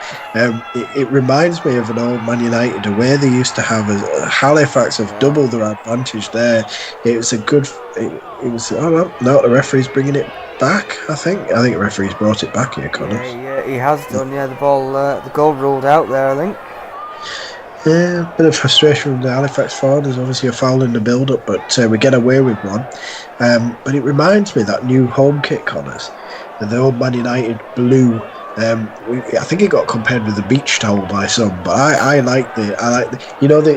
it reminds me of an old Man United away they used to have. Halifax have doubled their advantage there. It was a good. It was. Oh no, the referee's bringing it back. I think the referee's brought it back here, Connors. Yeah, he has done. Yeah, the ball, the goal ruled out there, I think. Yeah, bit of frustration from the Halifax forward. There's obviously a foul in the build-up, but we get away with one. But it reminds me of that new home kit, Connors, the old Man United blue. I think it got compared with the beach towel by some, but I like the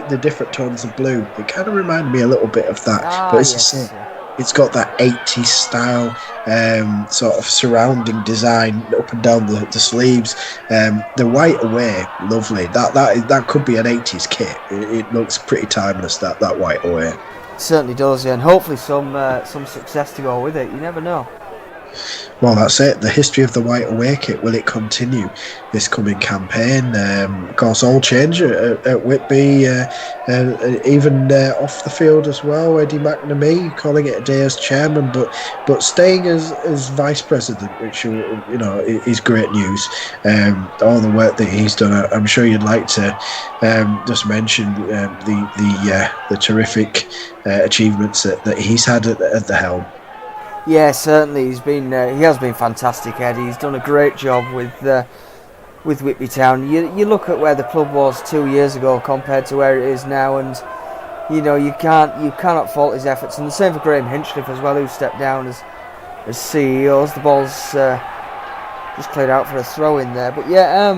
the different tones of blue. It kind of reminded me a little bit of that, but it's the same. It's got that 80s style sort of surrounding design up and down the sleeves. The white away, lovely. That could be an 80s kit. It looks pretty timeless, that white away. It certainly does, yeah, and hopefully some success to go with it. You never know. Well, that's it. The history of the white away kit, will it continue this coming campaign? Of course, all change at Whitby, even off the field as well. Eddie McNamee calling it a day as chairman, but staying as vice president, which is great news. All the work that he's done, I'm sure you'd like to just mention the terrific achievements that he's had at the helm. Yeah, certainly he has been fantastic, Eddie. He's done a great job with Whitby Town. You look at where the club was 2 years ago compared to where it is now, and you cannot fault his efforts. And the same for Graham Hinchliffe as well, who stepped down as CEOs. The ball's just cleared out for a throw in there. But I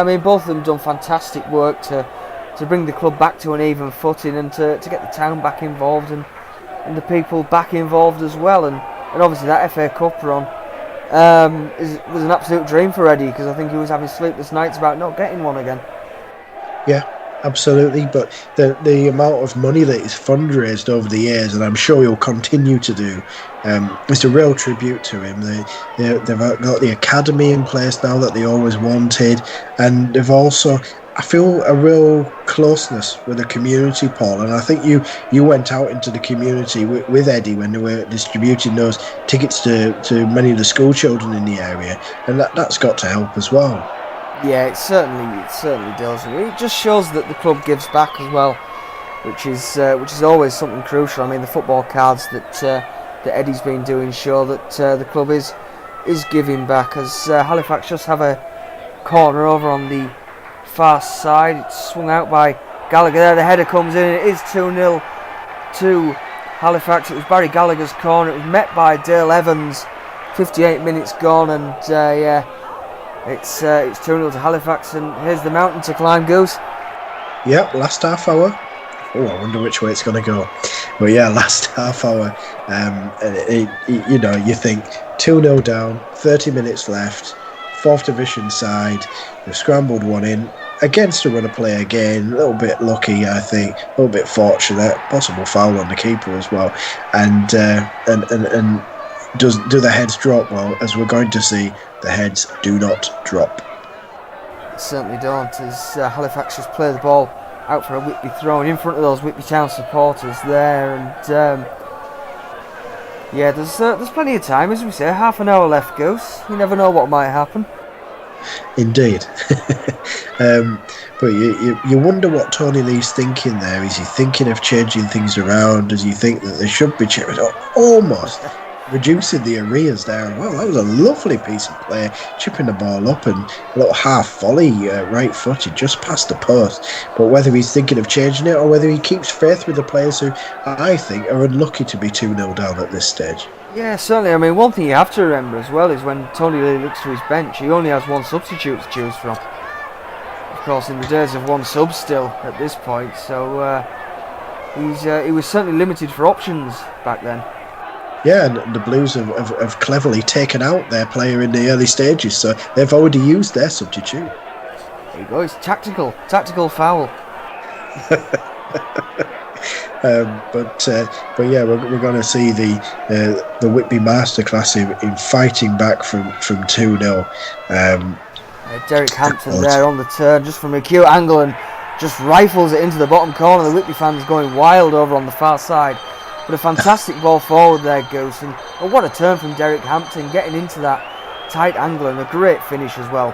mean, both of them done fantastic work to bring the club back to an even footing and to get the town back involved and the people back involved as well, and obviously that FA Cup run was an absolute dream for Eddie, because I think he was having sleepless nights about not getting one again. Yeah, absolutely. But the amount of money that he's fundraised over the years, and I'm sure he'll continue to do, it's a real tribute to him. They've got the academy in place now that they always wanted, and they've also, I feel, a real closeness with the community, Paul. And I think you went out into the community with Eddie when they were distributing those tickets to many of the school children in the area, and that's got to help as well. Yeah, it certainly does. It just shows that the club gives back as well, which is always something crucial. I mean, the football cards that Eddie's been doing show that the club is giving back. As Halifax just have a corner over on the far side. It's swung out by Gallagher there. The header comes in. It is 2-0 to Halifax. It was Barry Gallagher's corner. It was met by Dale Evans. 58 minutes gone, and it's 2-0 to Halifax. And here's the mountain to climb, Goose. Yep, last half hour. Oh, I wonder which way it's going to go. But yeah, last half hour. You think 2-0 down, 30 minutes left, 4th division side. They've scrambled one in against a run of play again. A little bit lucky, I think. A little bit fortunate. Possible foul on the keeper as well. And do the heads drop? Well, as we're going to see, the heads do not drop. Certainly don't. As Halifax just play the ball out for a Whitby throw in front of those Whitby Town supporters there, and there's plenty of time, as we say. Half an hour left, Goose. You never know what might happen. Indeed. But you wonder what Tony Lee's thinking there. Is he thinking of changing things around? Does he think that they should be almost reducing the arrears there? Well, that was a lovely piece of play, chipping the ball up and a little half volley, right footed, just past the post. But whether he's thinking of changing it or whether he keeps faith with the players who I think are unlucky to be 2-0 down at this stage. Yeah, certainly. I mean, one thing you have to remember as well is when Tony Lee looks to his bench, he only has one substitute to choose from. Of course, in the days of one sub still at this point, so he was certainly limited for options back then. Yeah, and the Blues have cleverly taken out their player in the early stages, so they've already used their substitute. There you go, it's tactical foul. But yeah, we're going to see the Whitby masterclass in fighting back from 2-0. Derek Hampton there on the turn, just from a cute angle, and just rifles it into the bottom corner. The Whitby fans going wild over on the far side. But a fantastic ball forward there, Goose. And what a turn from Derek Hampton, getting into that tight angle, and a great finish as well.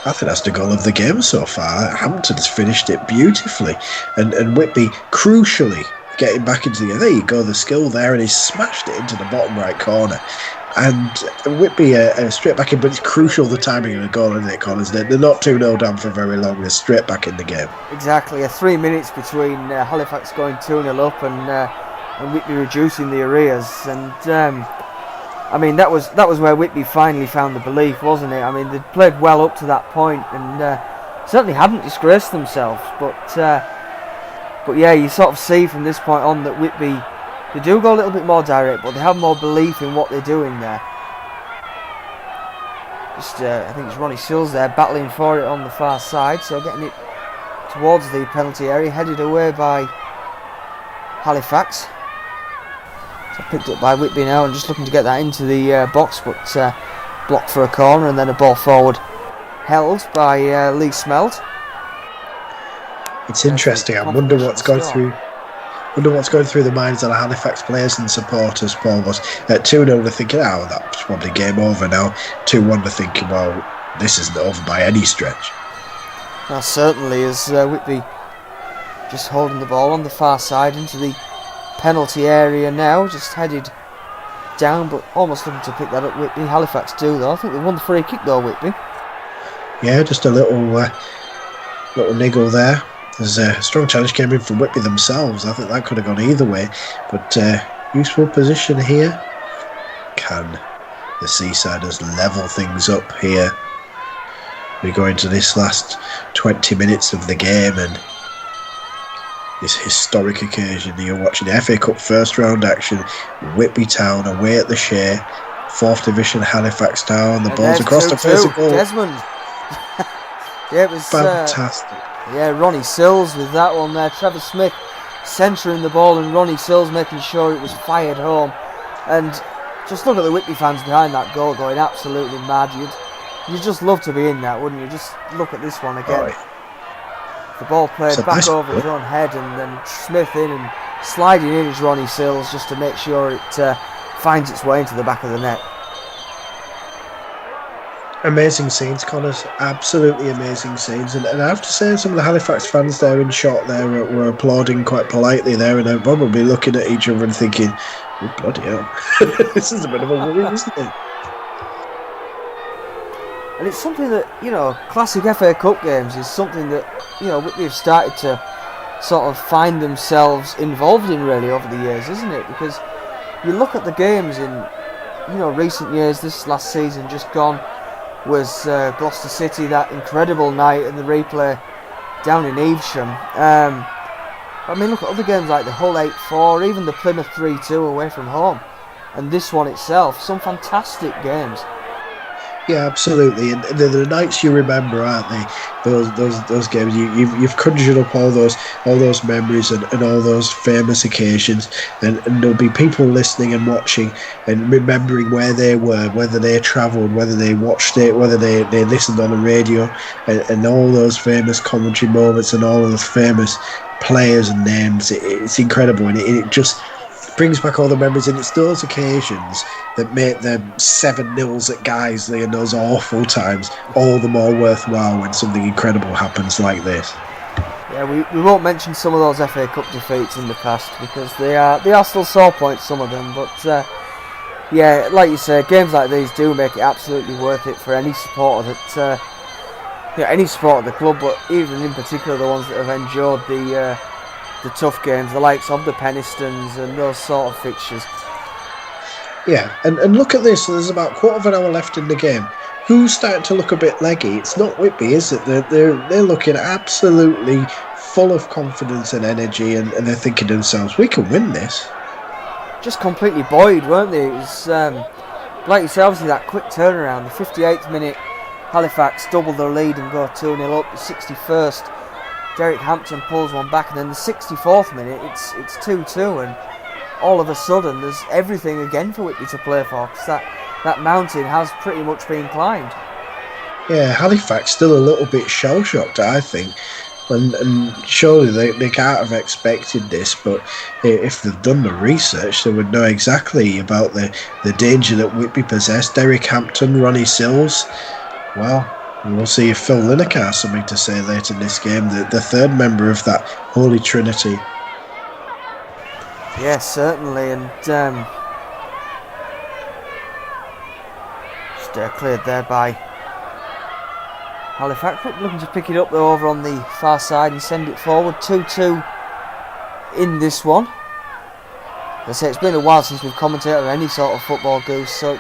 I think that's the goal of the game so far. Hampton's finished it beautifully. And Whitby, crucially, getting back into the... There you go, the skill there, and he smashed it into the bottom right corner. And Whitby straight back in, but it's crucial the timing of the goal, isn't it, Collins? They're not 2-0 down for very long. They're straight back in the game. Exactly, 3 minutes between Halifax going 2-0 up and Whitby reducing the arrears. And I mean, that was where Whitby finally found the belief, wasn't it? I mean, they'd played well up to that point and certainly hadn't disgraced themselves. But yeah, you sort of see from this point on that Whitby, they do go a little bit more direct, but they have more belief in what they're doing there. Just, I think it's Ronnie Sills there battling for it on the far side, so getting it towards the penalty area, headed away by Halifax. So picked up by Whitby now and just looking to get that into the box, but blocked for a corner, and then a ball forward held by Lee Smelt. It's interesting. I wonder what's going through the minds of the Halifax players and supporters, Paul. Was at 2-0 they're thinking, oh, that's probably game over now. 2-1 they're thinking, well, this isn't over by any stretch. Well, certainly, as Whitby just holding the ball on the far side into the penalty area now, just headed down, but almost looking to pick that up. Whitby, Halifax do though. I think they won the free kick though, Whitby. Yeah, just a little niggle there. There's a strong challenge came in from Whitby themselves. I think that could have gone either way, but useful position here. Can the Seasiders level things up here? We go into this last 20 minutes of the game, and this historic occasion. You're watching the FA Cup first round action. Whitby Town away at the Shay, 4th Division Halifax Town. The ball's across the face of goal. Desmond. Yeah, it was fantastic. Ronnie Sills with that one there. Trevor Smith centering the ball, and Ronnie Sills making sure it was fired home. And just look at the Whitby fans behind that goal going absolutely mad. You'd just love to be in that, wouldn't you? Just look at this one again. The ball played back over his own head, and then Smith in and sliding in is Ronnie Sills just to make sure it finds its way into the back of the net. Amazing scenes, Connors. Absolutely amazing scenes. And I have to say, some of the Halifax fans there in shot there were applauding quite politely there, and they're probably looking at each other and thinking, oh, bloody hell. This is a bit of a worry, isn't it? And it's something that, classic FA Cup games is something that, Whitby have started to sort of find themselves involved in really over the years, isn't it? Because you look at the games in, recent years, this last season just gone was Gloucester City, that incredible night, and the replay down in Evesham. I mean, look at other games like the Hull 8-4, even the Plymouth 3-2 away from home, and this one itself, some fantastic games. Yeah, absolutely, and they're the nights you remember, aren't they? Those games. You've conjured up all those memories and all those famous occasions, and there'll be people listening and watching and remembering where they were, whether they travelled, whether they watched it, whether they listened on the radio, and all those famous commentary moments and all of those famous players and names. It's incredible, and it just brings back all the memories, and it's those occasions that make them 7-0s at Guiseley and those awful times all the more worthwhile when something incredible happens like this. Yeah, we won't mention some of those FA Cup defeats in the past because they are still sore points, some of them, but yeah, like you say, games like these do make it absolutely worth it for any supporter that any supporter of the club, but even in particular the ones that have endured the tough games, the likes of the Pennistons and those sort of fixtures. Yeah, and look at this. There's about a quarter of an hour left in the game. Who's starting to look a bit leggy? It's not Whitby, is it? They're looking absolutely full of confidence and energy, and they're thinking to themselves, we can win this. Just completely buoyed, weren't they? It was, like you say, obviously that quick turnaround. The 58th minute, Halifax double their lead and go 2-0 up. The 61st, Derek Hampton pulls one back, and then the 64th minute, it's 2-2, and all of a sudden there's everything again for Whitby to play for, because that mountain has pretty much been climbed. Yeah, Halifax still a little bit shell-shocked, I think. And surely they can't have expected this, but if they've done the research, they would know exactly about the danger that Whitby possessed. Derek Hampton, Ronnie Sills. Well, we'll see if Phil Lineker has something to say later in this game, the third member of that Holy Trinity. Yes, certainly, and just cleared there by Halifax, looking to pick it up though over on the far side and send it forward. 2-2 in this one. As I say, it's been a while since we've commentated on any sort of football, Goose, so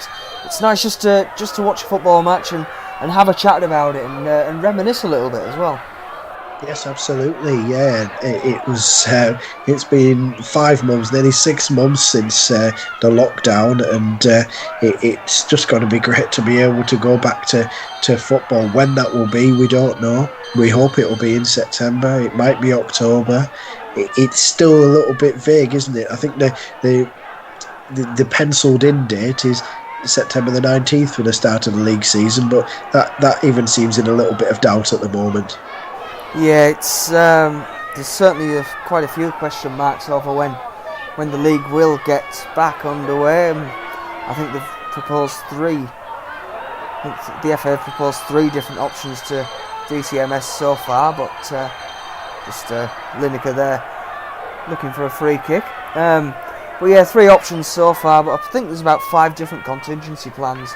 it's nice just to watch a football match and have a chat about it and reminisce a little bit as well. Yes, absolutely. Yeah, it was. It's been 5 months, nearly 6 months since the lockdown, and it's just going to be great to be able to go back to football. When that will be, we don't know. We hope it will be in September. It might be October. It's still a little bit vague, isn't it? I think the penciled in date is September the 19th for the start of the league season, but that even seems in a little bit of doubt at the moment. Yeah, it's there's certainly quite a few question marks over when the league will get back underway. I think they've proposed 3. I think the FA have proposed 3 different options to DCMS so far, but just Lineker there looking for a free kick. But yeah, 3 options so far, but I think there's about 5 different contingency plans.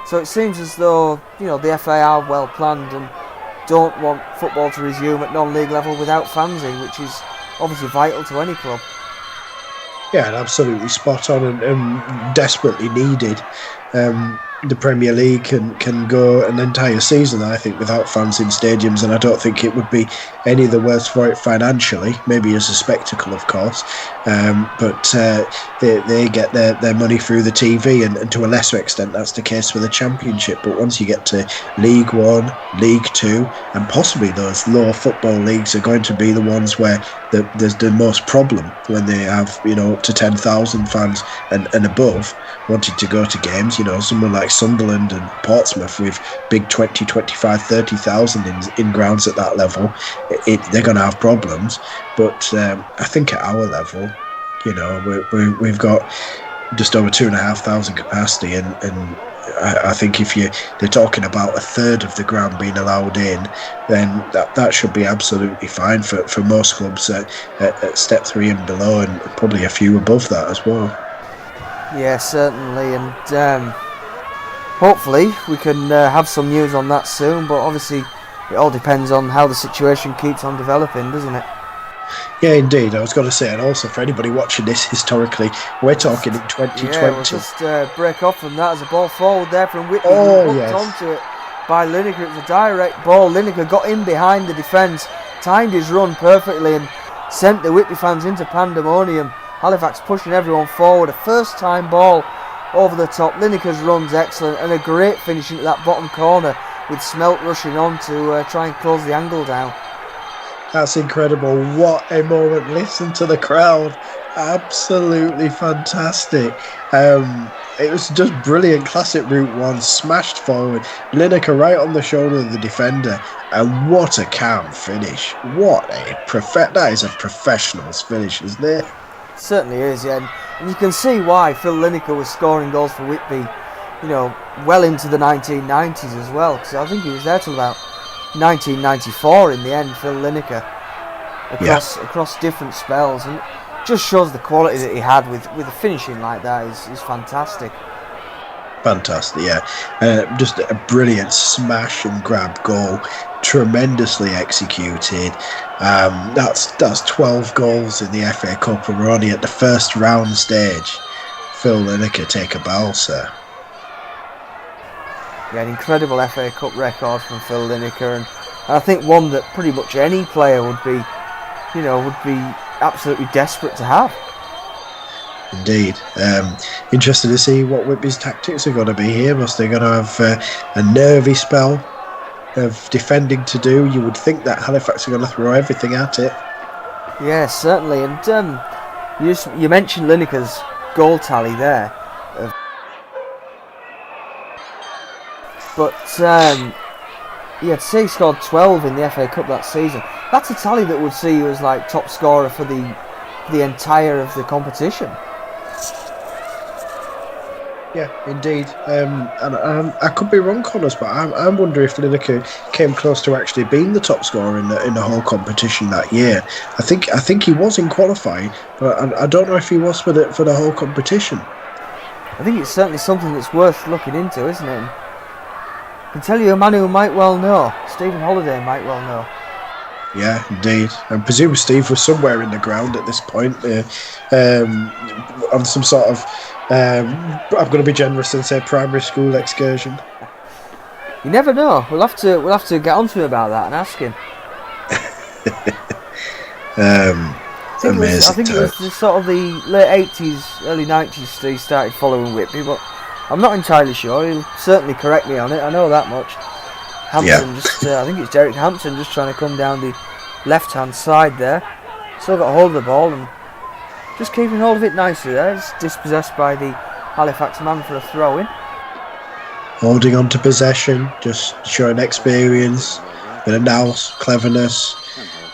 So it seems as though, the FA are well planned and don't want football to resume at non-league level without fans in, which is obviously vital to any club. Yeah, and absolutely spot on and desperately needed. The Premier League can go an entire season, I think, without fans in stadiums, and I don't think it would be any the worse for it financially, maybe as a spectacle, of course, but they get their money through the TV, and to a lesser extent that's the case for the Championship. But once you get to League 1, League 2, and possibly those lower football leagues are going to be the ones where there's the most problem, when they have up to 10,000 fans and above wanting to go to games. Someone like Sunderland and Portsmouth with big 20, 25, 30,000 in grounds at that level, they're going to have problems. But I think at our level, we've got just over 2,500 capacity, and I think if they're talking about a third of the ground being allowed in, then that should be absolutely fine for most clubs at step 3 and below, and probably a few above that as well. Yeah, certainly, and hopefully we can have some news on that soon, but obviously it all depends on how the situation keeps on developing, doesn't it? Yeah, indeed. I was going to say, and also for anybody watching this historically, we're talking in 2020. Yeah, we'll just break off from that as a ball forward there from Whitby. Yes. Onto it by Lineker. It was a direct ball. Lineker got in behind the defence, timed his run perfectly, and sent the Whitby fans into pandemonium. Halifax pushing everyone forward. A first-time ball over the top. Lineker's run's excellent, and a great finish into that bottom corner with Smelt rushing on to try and close the angle down. That's incredible. What a moment. Listen to the crowd. Absolutely fantastic. It was just brilliant. Classic Route 1, smashed forward. Lineker right on the shoulder of the defender. And what a calm finish. That is a professional's finish, isn't it? Certainly is, yeah. And you can see why Phil Lineker was scoring goals for Whitby, well into the 1990s as well, because I think he was there till about 1994 in the end, Phil Lineker, across different spells, and just shows the quality that he had with a finishing like that is fantastic. Fantastic, yeah. Just a brilliant smash and grab goal, tremendously executed. That's 12 goals in the FA Cup, and we're only at the first round stage. Phil Lineker, take a bow, sir. Yeah, an incredible FA Cup record from Phil Lineker, and I think one that pretty much any player would be absolutely desperate to have. Indeed. Interested to see what Whitby's tactics are going to be here. Must they going to have a nervy spell? of defending to do. You would think that Halifax are going to throw everything at it. Yeah, certainly. And you mentioned Lineker's goal tally there. But to say he scored 12 in the FA Cup that season, that's a tally that would see you as like top scorer for the entire of the competition. Yeah, indeed. And I could be wrong, Connors, but I'm wondering if Lineker came close to actually being the top scorer in the whole competition that year. I think he was in qualifying, but I don't know if he was for the whole competition. I think it's certainly something that's worth looking into, isn't it? I can tell you a man who might well know. Stephen Holliday might well know. Yeah, indeed. I presume Steve was somewhere in the ground at this point, on some sort of, I'm going to be generous and say primary school excursion. You never know. We'll have to get on to him about that and ask him. I think it was the sort of the late 80s, early 90s he started following Whitby, but I'm not entirely sure. He'll certainly correct me on it. I know that much. Hampton I think it's Derek Hampton just trying to come down the left-hand side there. Still got hold of the ball and just keeping hold of it nicely there. It's dispossessed by the Halifax man for a throw-in. Holding on to possession, just showing experience, bit of nous, cleverness,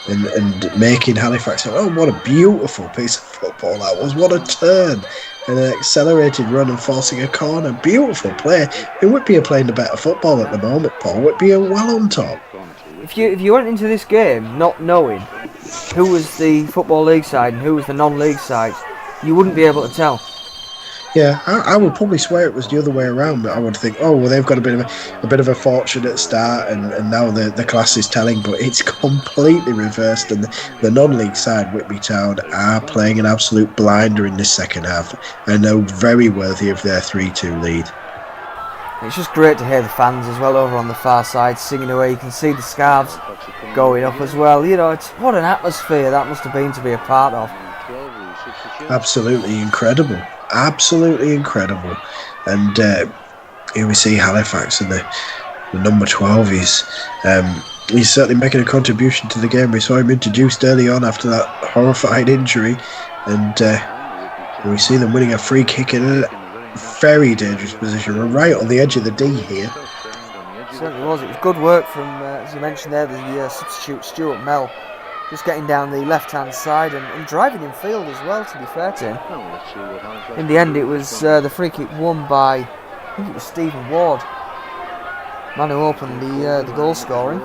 and making Halifax. Oh, what a beautiful piece of football that was! What a turn and an accelerated run and forcing a corner. Beautiful play. And Whitby are playing the better football at the moment, Paul. Whitby are well on top. If you went into this game not knowing who was the Football League side and who was the non-league side, you wouldn't be able to tell. Yeah, I would probably swear it was the other way around. I would think, oh well, they've got a bit of a fortunate start, and now the class is telling. But it's completely reversed, and the non-league side, Whitby Town, are playing an absolute blinder in this second half, and they're very worthy of their 3-2 lead. It's just great to hear the fans as well over on the far side singing away. You can see the scarves going up as well. You know, it's what an atmosphere that must have been to be a part of. Absolutely incredible. Absolutely incredible. And here we see Halifax and the number 12. He's certainly making a contribution to the game. We saw him introduced early on after that horrifying injury, and we see them winning a free kick in a very dangerous position. We're right on the edge of the D here. It certainly was. It was good work from, as you mentioned there, the substitute Stuart Mell, just getting down the left-hand side and driving in field as well, to be fair to him. In the end, it was the free kick won by, I think it was Stephen Ward, man who opened the goal scoring.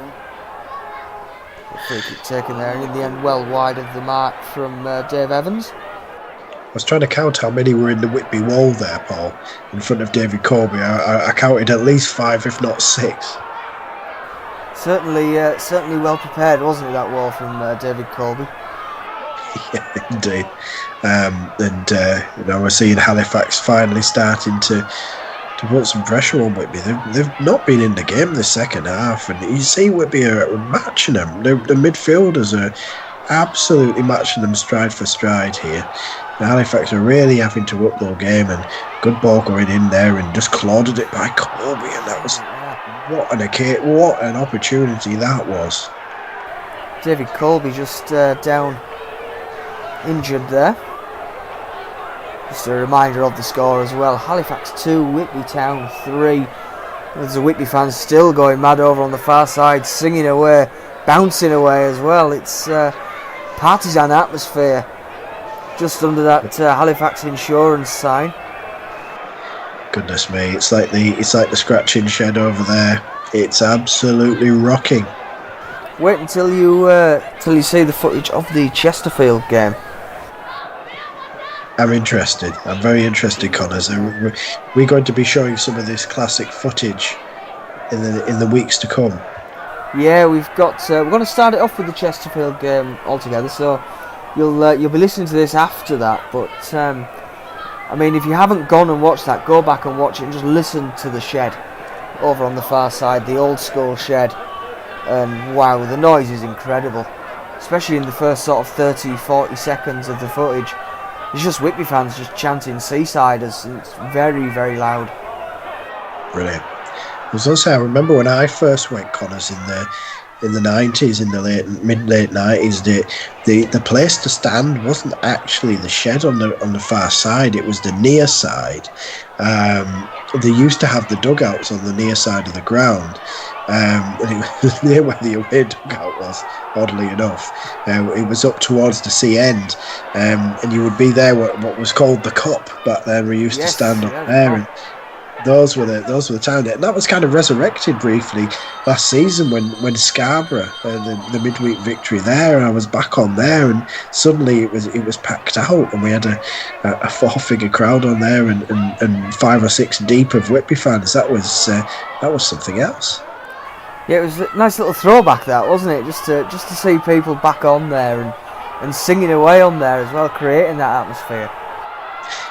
The free kick taken there, and in the end, well wide of the mark from Dave Evans. I was trying to count how many were in the Whitby wall there, Paul, in front of David Colby. I counted at least 5, if not 6. Certainly well prepared, wasn't it, that wall from David Colby? Yeah, indeed. We're seeing Halifax finally starting to put some pressure on Whitby. They've not been in the game the second half, and you see Whitby are matching them. The midfielders are absolutely matching them stride for stride here. The Halifax are really having to up their game, and good ball going in there and just clawed it by Colby, and that was what an opportunity that was. David Colby just down injured there. Just a reminder of the score as well. Halifax 2, Whitby Town 3. There's the Whitby fans still going mad over on the far side, singing away, bouncing away as well. It's partisan atmosphere just under that Halifax insurance sign. Goodness me, it's like the scratching shed over there. It's absolutely rocking. Wait until you see the footage of the Chesterfield game. I'm interested. I'm very interested, Connors. We're going to be showing some of this classic footage in the weeks to come. Yeah, we're going to start it off with the Chesterfield game altogether. So you'll be listening to this after that. But I mean, if you haven't gone and watched that, go back and watch it and just listen to the shed over on the far side, the old school shed. And wow, the noise is incredible, especially in the first sort of 30-40 seconds of the footage. It's just Whitby fans just chanting Seasiders, and it's very, very loud. Brilliant. was going to say, I remember when I first went, Connors, in the 90s, in the mid-late 90s, the place to stand wasn't actually the shed on the far side, it was the near side. They used to have the dugouts on the near side of the ground, and it was near where the away dugout was, oddly enough. It was up towards the sea end, and you would be there what was called the Cup back then. We used to stand up there, and those were the time, and that was kind of resurrected briefly last season when Scarborough the midweek victory there, and I was back on there, and suddenly it was packed out, and we had a four-figure crowd on there, and 5 or 6 deep of Whitby fans. That was something else. Yeah, it was a nice little throwback, that, wasn't it? Just to see people back on there and singing away on there as well, creating that atmosphere.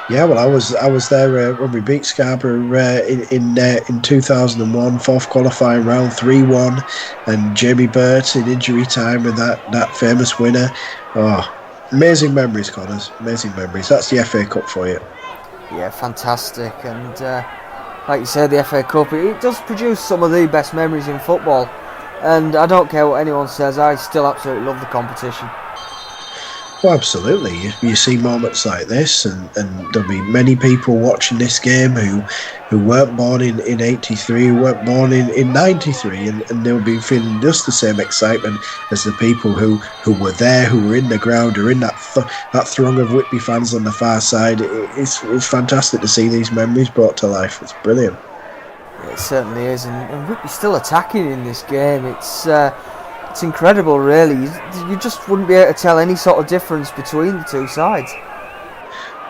Yeah, well, I was there when we beat Scarborough in 2001, fourth qualifying round, 3-1, and Jamie Burt in injury time with that famous winner. Oh, amazing memories, Connors. Amazing memories. That's the FA Cup for you. Yeah, fantastic. And like you said, the FA Cup, it does produce some of the best memories in football. And I don't care what anyone says, I still absolutely love the competition. Well, absolutely. You see moments like this, and there'll be many people watching this game who weren't born in 83, who weren't born in 93, and they'll be feeling just the same excitement as the people who were there, who were in the ground, or in that throng of Whitby fans on the far side. It's fantastic to see these memories brought to life. It's brilliant. It certainly is, and Whitby's still attacking in this game. It's incredible, really. You just wouldn't be able to tell any sort of difference between the two sides.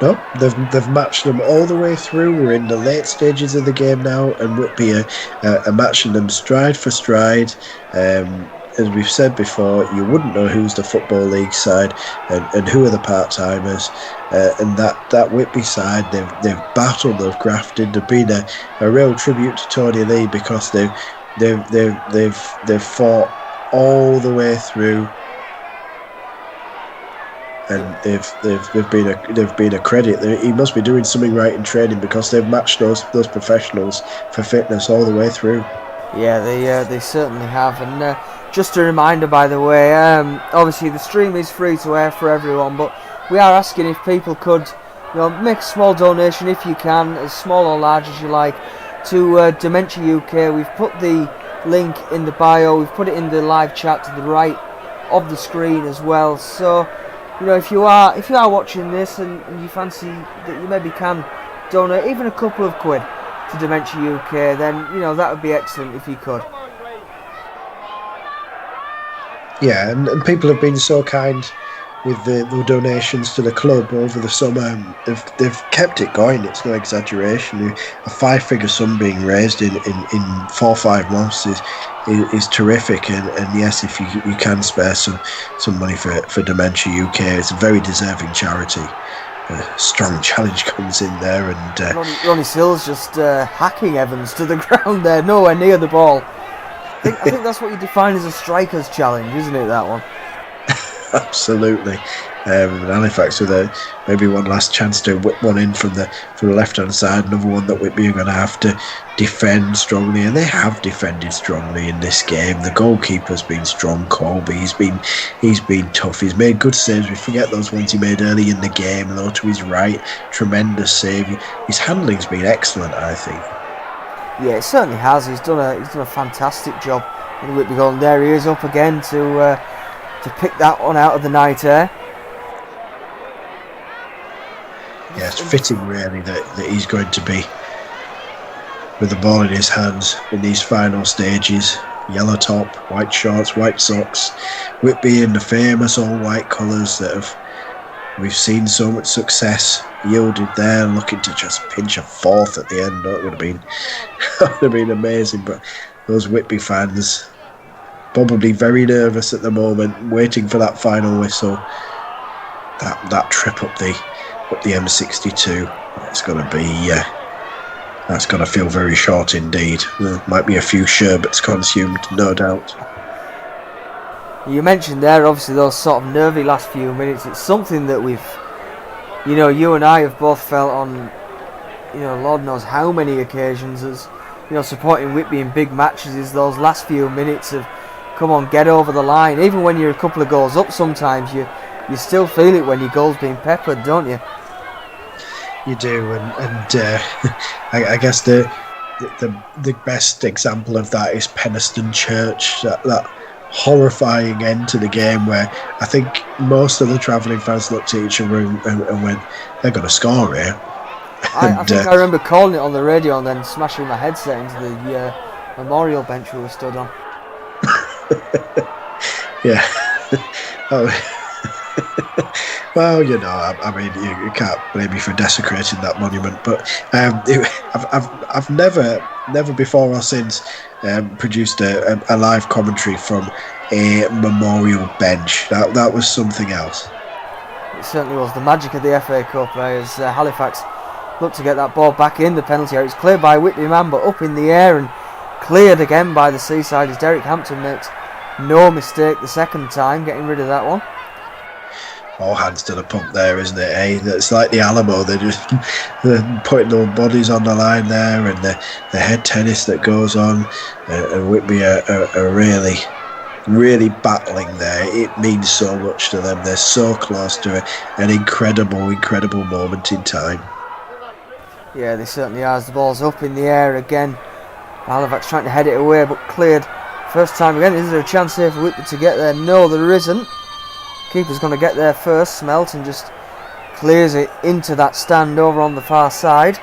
No, they've matched them all the way through. We're in the late stages of the game now, and Whitby are matching them stride for stride. As we've said before, you wouldn't know who's the Football League side and who are the part-timers. And that Whitby side, they've battled, they've grafted. They've been a real tribute to Tony Lee, because they've fought all the way through, and they've been a credit. He must be doing something right in training, because they've matched those professionals for fitness all the way through. Yeah, they certainly have. And just a reminder, by the way, obviously the stream is free to air for everyone, but we are asking if people could, make a small donation if you can, as small or large as you like, to Dementia UK. We've put the link in the bio, we've put it in the live chat to the right of the screen as well. So, if you are watching this and you fancy that you maybe can donate even a couple of quid to Dementia UK, then that would be excellent if you could. Yeah, and people have been so kind with the donations to the club over the summer. They've kept it going. It's no exaggeration. A 5-figure sum being raised in 4 or 5 months is terrific. And yes, if you can spare some money for Dementia UK, it's a very deserving charity. Strong challenge comes in there, and Ronnie Sills just hacking Evans to the ground there, nowhere near the ball. I think that's what you define as a striker's challenge, isn't it, that one? Absolutely. Halifax with maybe one last chance to whip one in from the left hand side, another one that Whitby are going to have to defend strongly, and they have defended strongly in this game. The goalkeeper's been strong, Colby. He's been tough. He's made good saves. We forget those ones he made early in the game, though, to his right. Tremendous save. His handling's been excellent, I think. Yeah, it certainly has. He's done a fantastic job in the Whitby goal, and there he is up again to pick that one out of the night air. Yeah, it's fitting really that he's going to be with the ball in his hands in these final stages. Yellow top, white shorts, white socks. Whitby in the famous all white colours that we've seen so much success yielded there, looking to just pinch a 4th at the end. That would have been amazing. But those Whitby fans, probably very nervous at the moment, waiting for that final whistle. That trip up the M62, that's going to feel very short indeed. There might be a few sherbets consumed, no doubt. You mentioned there, obviously, those sort of nervy last few minutes. It's something that we've, you and I have both felt on, Lord knows how many occasions as supporting Whitby in big matches is those last few minutes of, come on, get over the line. Even when you're a couple of goals up, sometimes you still feel it when your goal's being peppered, don't you? You do, and I guess the best example of that is Penistone Church. That horrifying end to the game where I think most of the travelling fans looked at each other and went, "They're going to score here." I think I remember calling it on the radio and then smashing my headset into the memorial bench we were stood on. Yeah. Oh. Well, I mean, you can't blame me for desecrating that monument, but I've never before or since produced a live commentary from a memorial bench. That was something else. It certainly was the magic of the FA Cup, as Halifax looked to get that ball back in the penalty area. It's cleared by Whitby man, but up in the air and cleared again by the Seaside as Derek Hampton makes no mistake the second time, getting rid of that one. All hands to the pump there, isn't it? Hey, it's like the Alamo. They're putting their bodies on the line there, and the head tennis that goes on. And Whitby are really, really battling there. It means so much to them. They're so close to an incredible moment in time. Yeah, they certainly are. As the ball's up in the air again. Halifax trying to head it away, but cleared. First time again. Is there a chance here for Whitby to get there? No, there isn't. Keeper's going to get there first. Smelton just clears it into that stand over on the far side.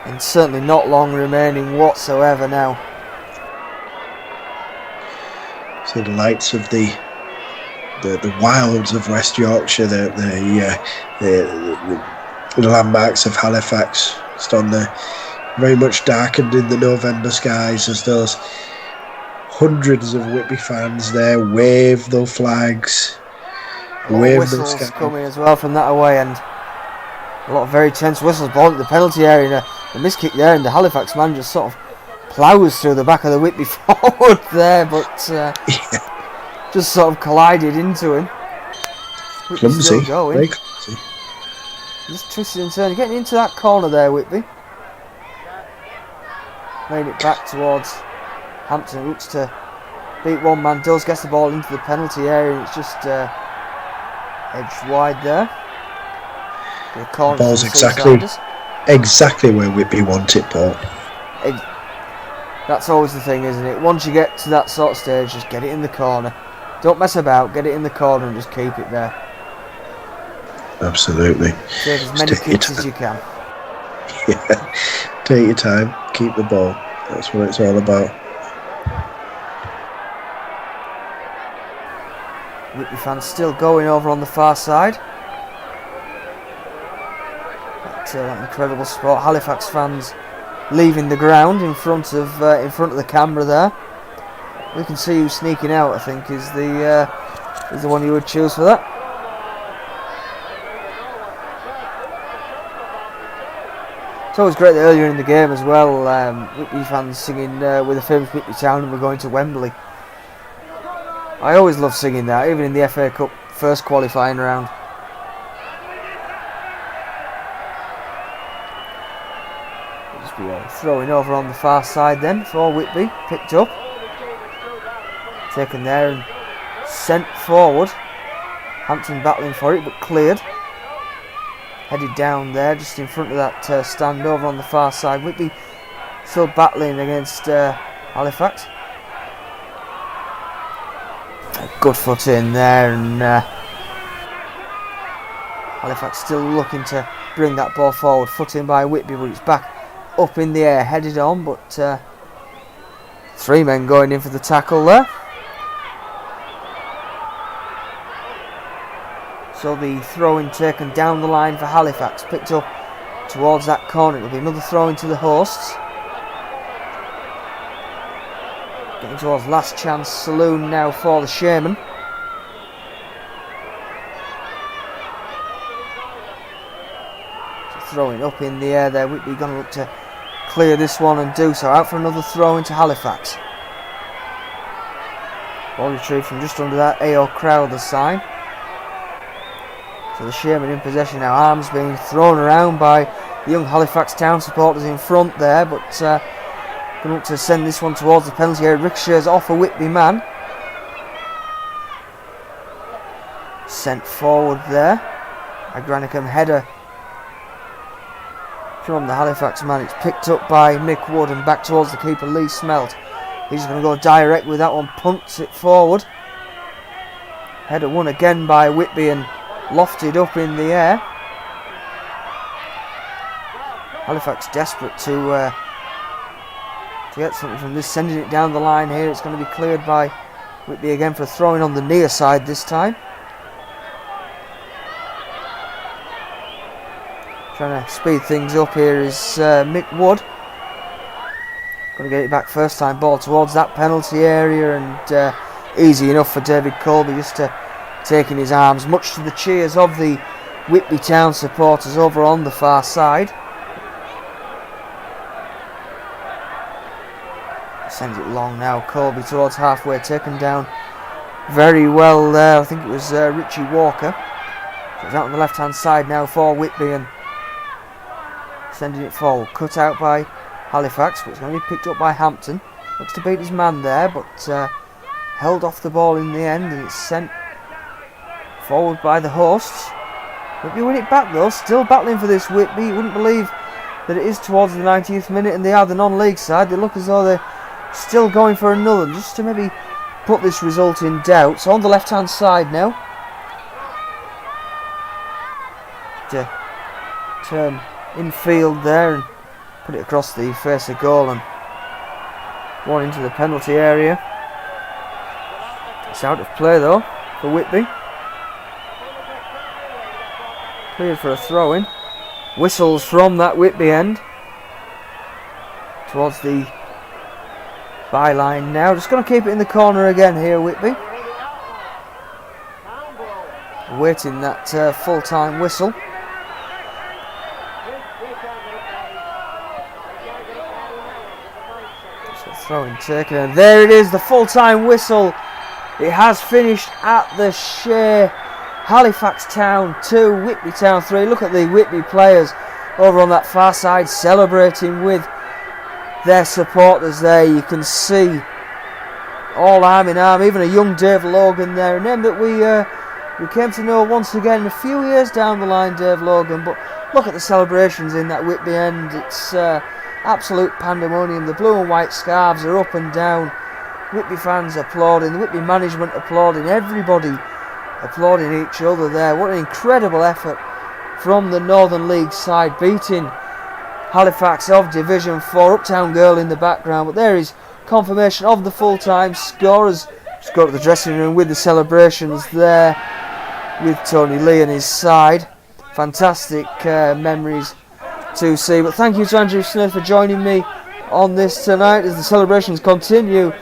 And certainly not long remaining whatsoever now. See the lights of the wilds of West Yorkshire, the landmarks of Halifax, just on the very much darkened in the November skies as those hundreds of Whitby fans there wave their flags, wave their whistles coming as well from that away, and a lot of very tense whistles. Ball at the penalty area, a miskick there, and the Halifax man just sort of ploughs through the back of the Whitby forward there, but just sort of collided into him. Clumsy, still going. very clumsy. Just twisted and turning, getting into that corner there, Whitby. Made it back towards Hampton, looks to beat one man, does, gets the ball into the penalty area, and it's just edged wide there. The ball's exactly where Whitby want it, Paul. That's always the thing, isn't it? Once you get to that sort of stage, just get it in the corner. Don't mess about, get it in the corner and just keep it there. Absolutely. Save as many kicks as you can. Yeah. Take your time, keep the ball. That's what it's all about. Whitby fans still going over on the far side. That incredible spot. Halifax fans leaving the ground in front of the camera there. We can see who's sneaking out. I think is the one you would choose for that. It's always great that earlier in the game as well, Whitby fans singing with the famous Whitby Town and we're going to Wembley. I always love singing that, even in the FA Cup first qualifying round. Just be throwing over on the far side then for Whitby, picked up, taken there and sent forward. Hampton battling for it but cleared. Headed down there just in front of that stand over on the far side. Whitby still battling against Halifax. Good foot in there, and Halifax still looking to bring that ball forward. Foot in by Whitby, but it's back up in the air, headed on, but three men going in for the tackle there. So the throw-in taken down the line for Halifax, picked up towards that corner. It'll be another throw-in to the hosts. Getting towards last chance saloon now for the Shaman. So throwing up in the air there. Whitby going to look to clear this one and do so. Out for another throw into Halifax. Ball retrieved from just under that AO Crowther sign. So the Sherman in possession now. Arms being thrown around by the young Halifax Town supporters in front there, but going to send this one towards the penalty area. Ricochets off a Whitby man. Sent forward there. A Granicum header from the Halifax man. It's picked up by Mick Wood and back towards the keeper, Lee Smelt. He's going to go direct with that one, punts it forward. Header won again by Whitby and lofted up in the air. Halifax desperate to get something from this, sending it down the line here. It's going to be cleared by Whitby again for a throw-in on the near side this time. Trying to speed things up here is Mick Wood. Going to get it back first time ball towards that penalty area, and easy enough for David Colby just to take in his arms, much to the cheers of the Whitby Town supporters over on the far side. Sends it long now, Colby towards halfway, taken down very well there. I think it was Richie Walker. So it's out on the left hand side now for Whitby and sending it forward. Cut out by Halifax, but it's going to be picked up by Hampton. Looks to beat his man there, but held off the ball in the end, and it's sent forward by the hosts. Whitby win it back though, still battling for this Whitby. You wouldn't believe that it is towards the 90th minute and they are the non-league side. They look as though they're still going for another, just to maybe put this result in doubt. So on the left hand side now, to turn infield there and put it across the face of goal and one into the penalty area. It's out of play though for Whitby. Cleared for a throw-in. Whistles from that Whitby end towards the byline now. Just going to keep it in the corner again here, Whitby. Waiting that full-time whistle. So throw-in taken, and there it is, the full-time whistle. It has finished at the Shay. Halifax Town 2, Whitby Town 3. Look at the Whitby players over on that far side celebrating with their supporters there. You can see all arm in arm, even a young Dave Logan there, a name that we came to know once again a few years down the line, Dave Logan. But look at the celebrations in that Whitby end. It's absolute pandemonium. The blue and white scarves are up and down. Whitby fans applauding, the Whitby management applauding, everybody applauding each other there. What an incredible effort from the Northern League side, beating Halifax of Division 4. Uptown Girl in the background, but there is confirmation of the full-time scorers. Just go to the dressing room with the celebrations there with Tony Lee and his side. Fantastic memories to see. But thank you to Andrew Smith for joining me on this tonight as the celebrations continue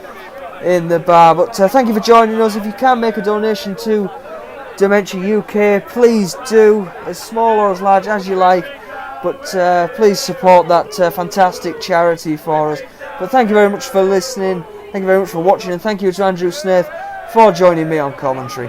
in the bar. But thank you for joining us. If you can make a donation to Dementia UK, please do, as small or as large as you like, but please support that fantastic charity for us. But thank you very much for listening, thank you very much for watching, and thank you to Andrew Smith for joining me on commentary.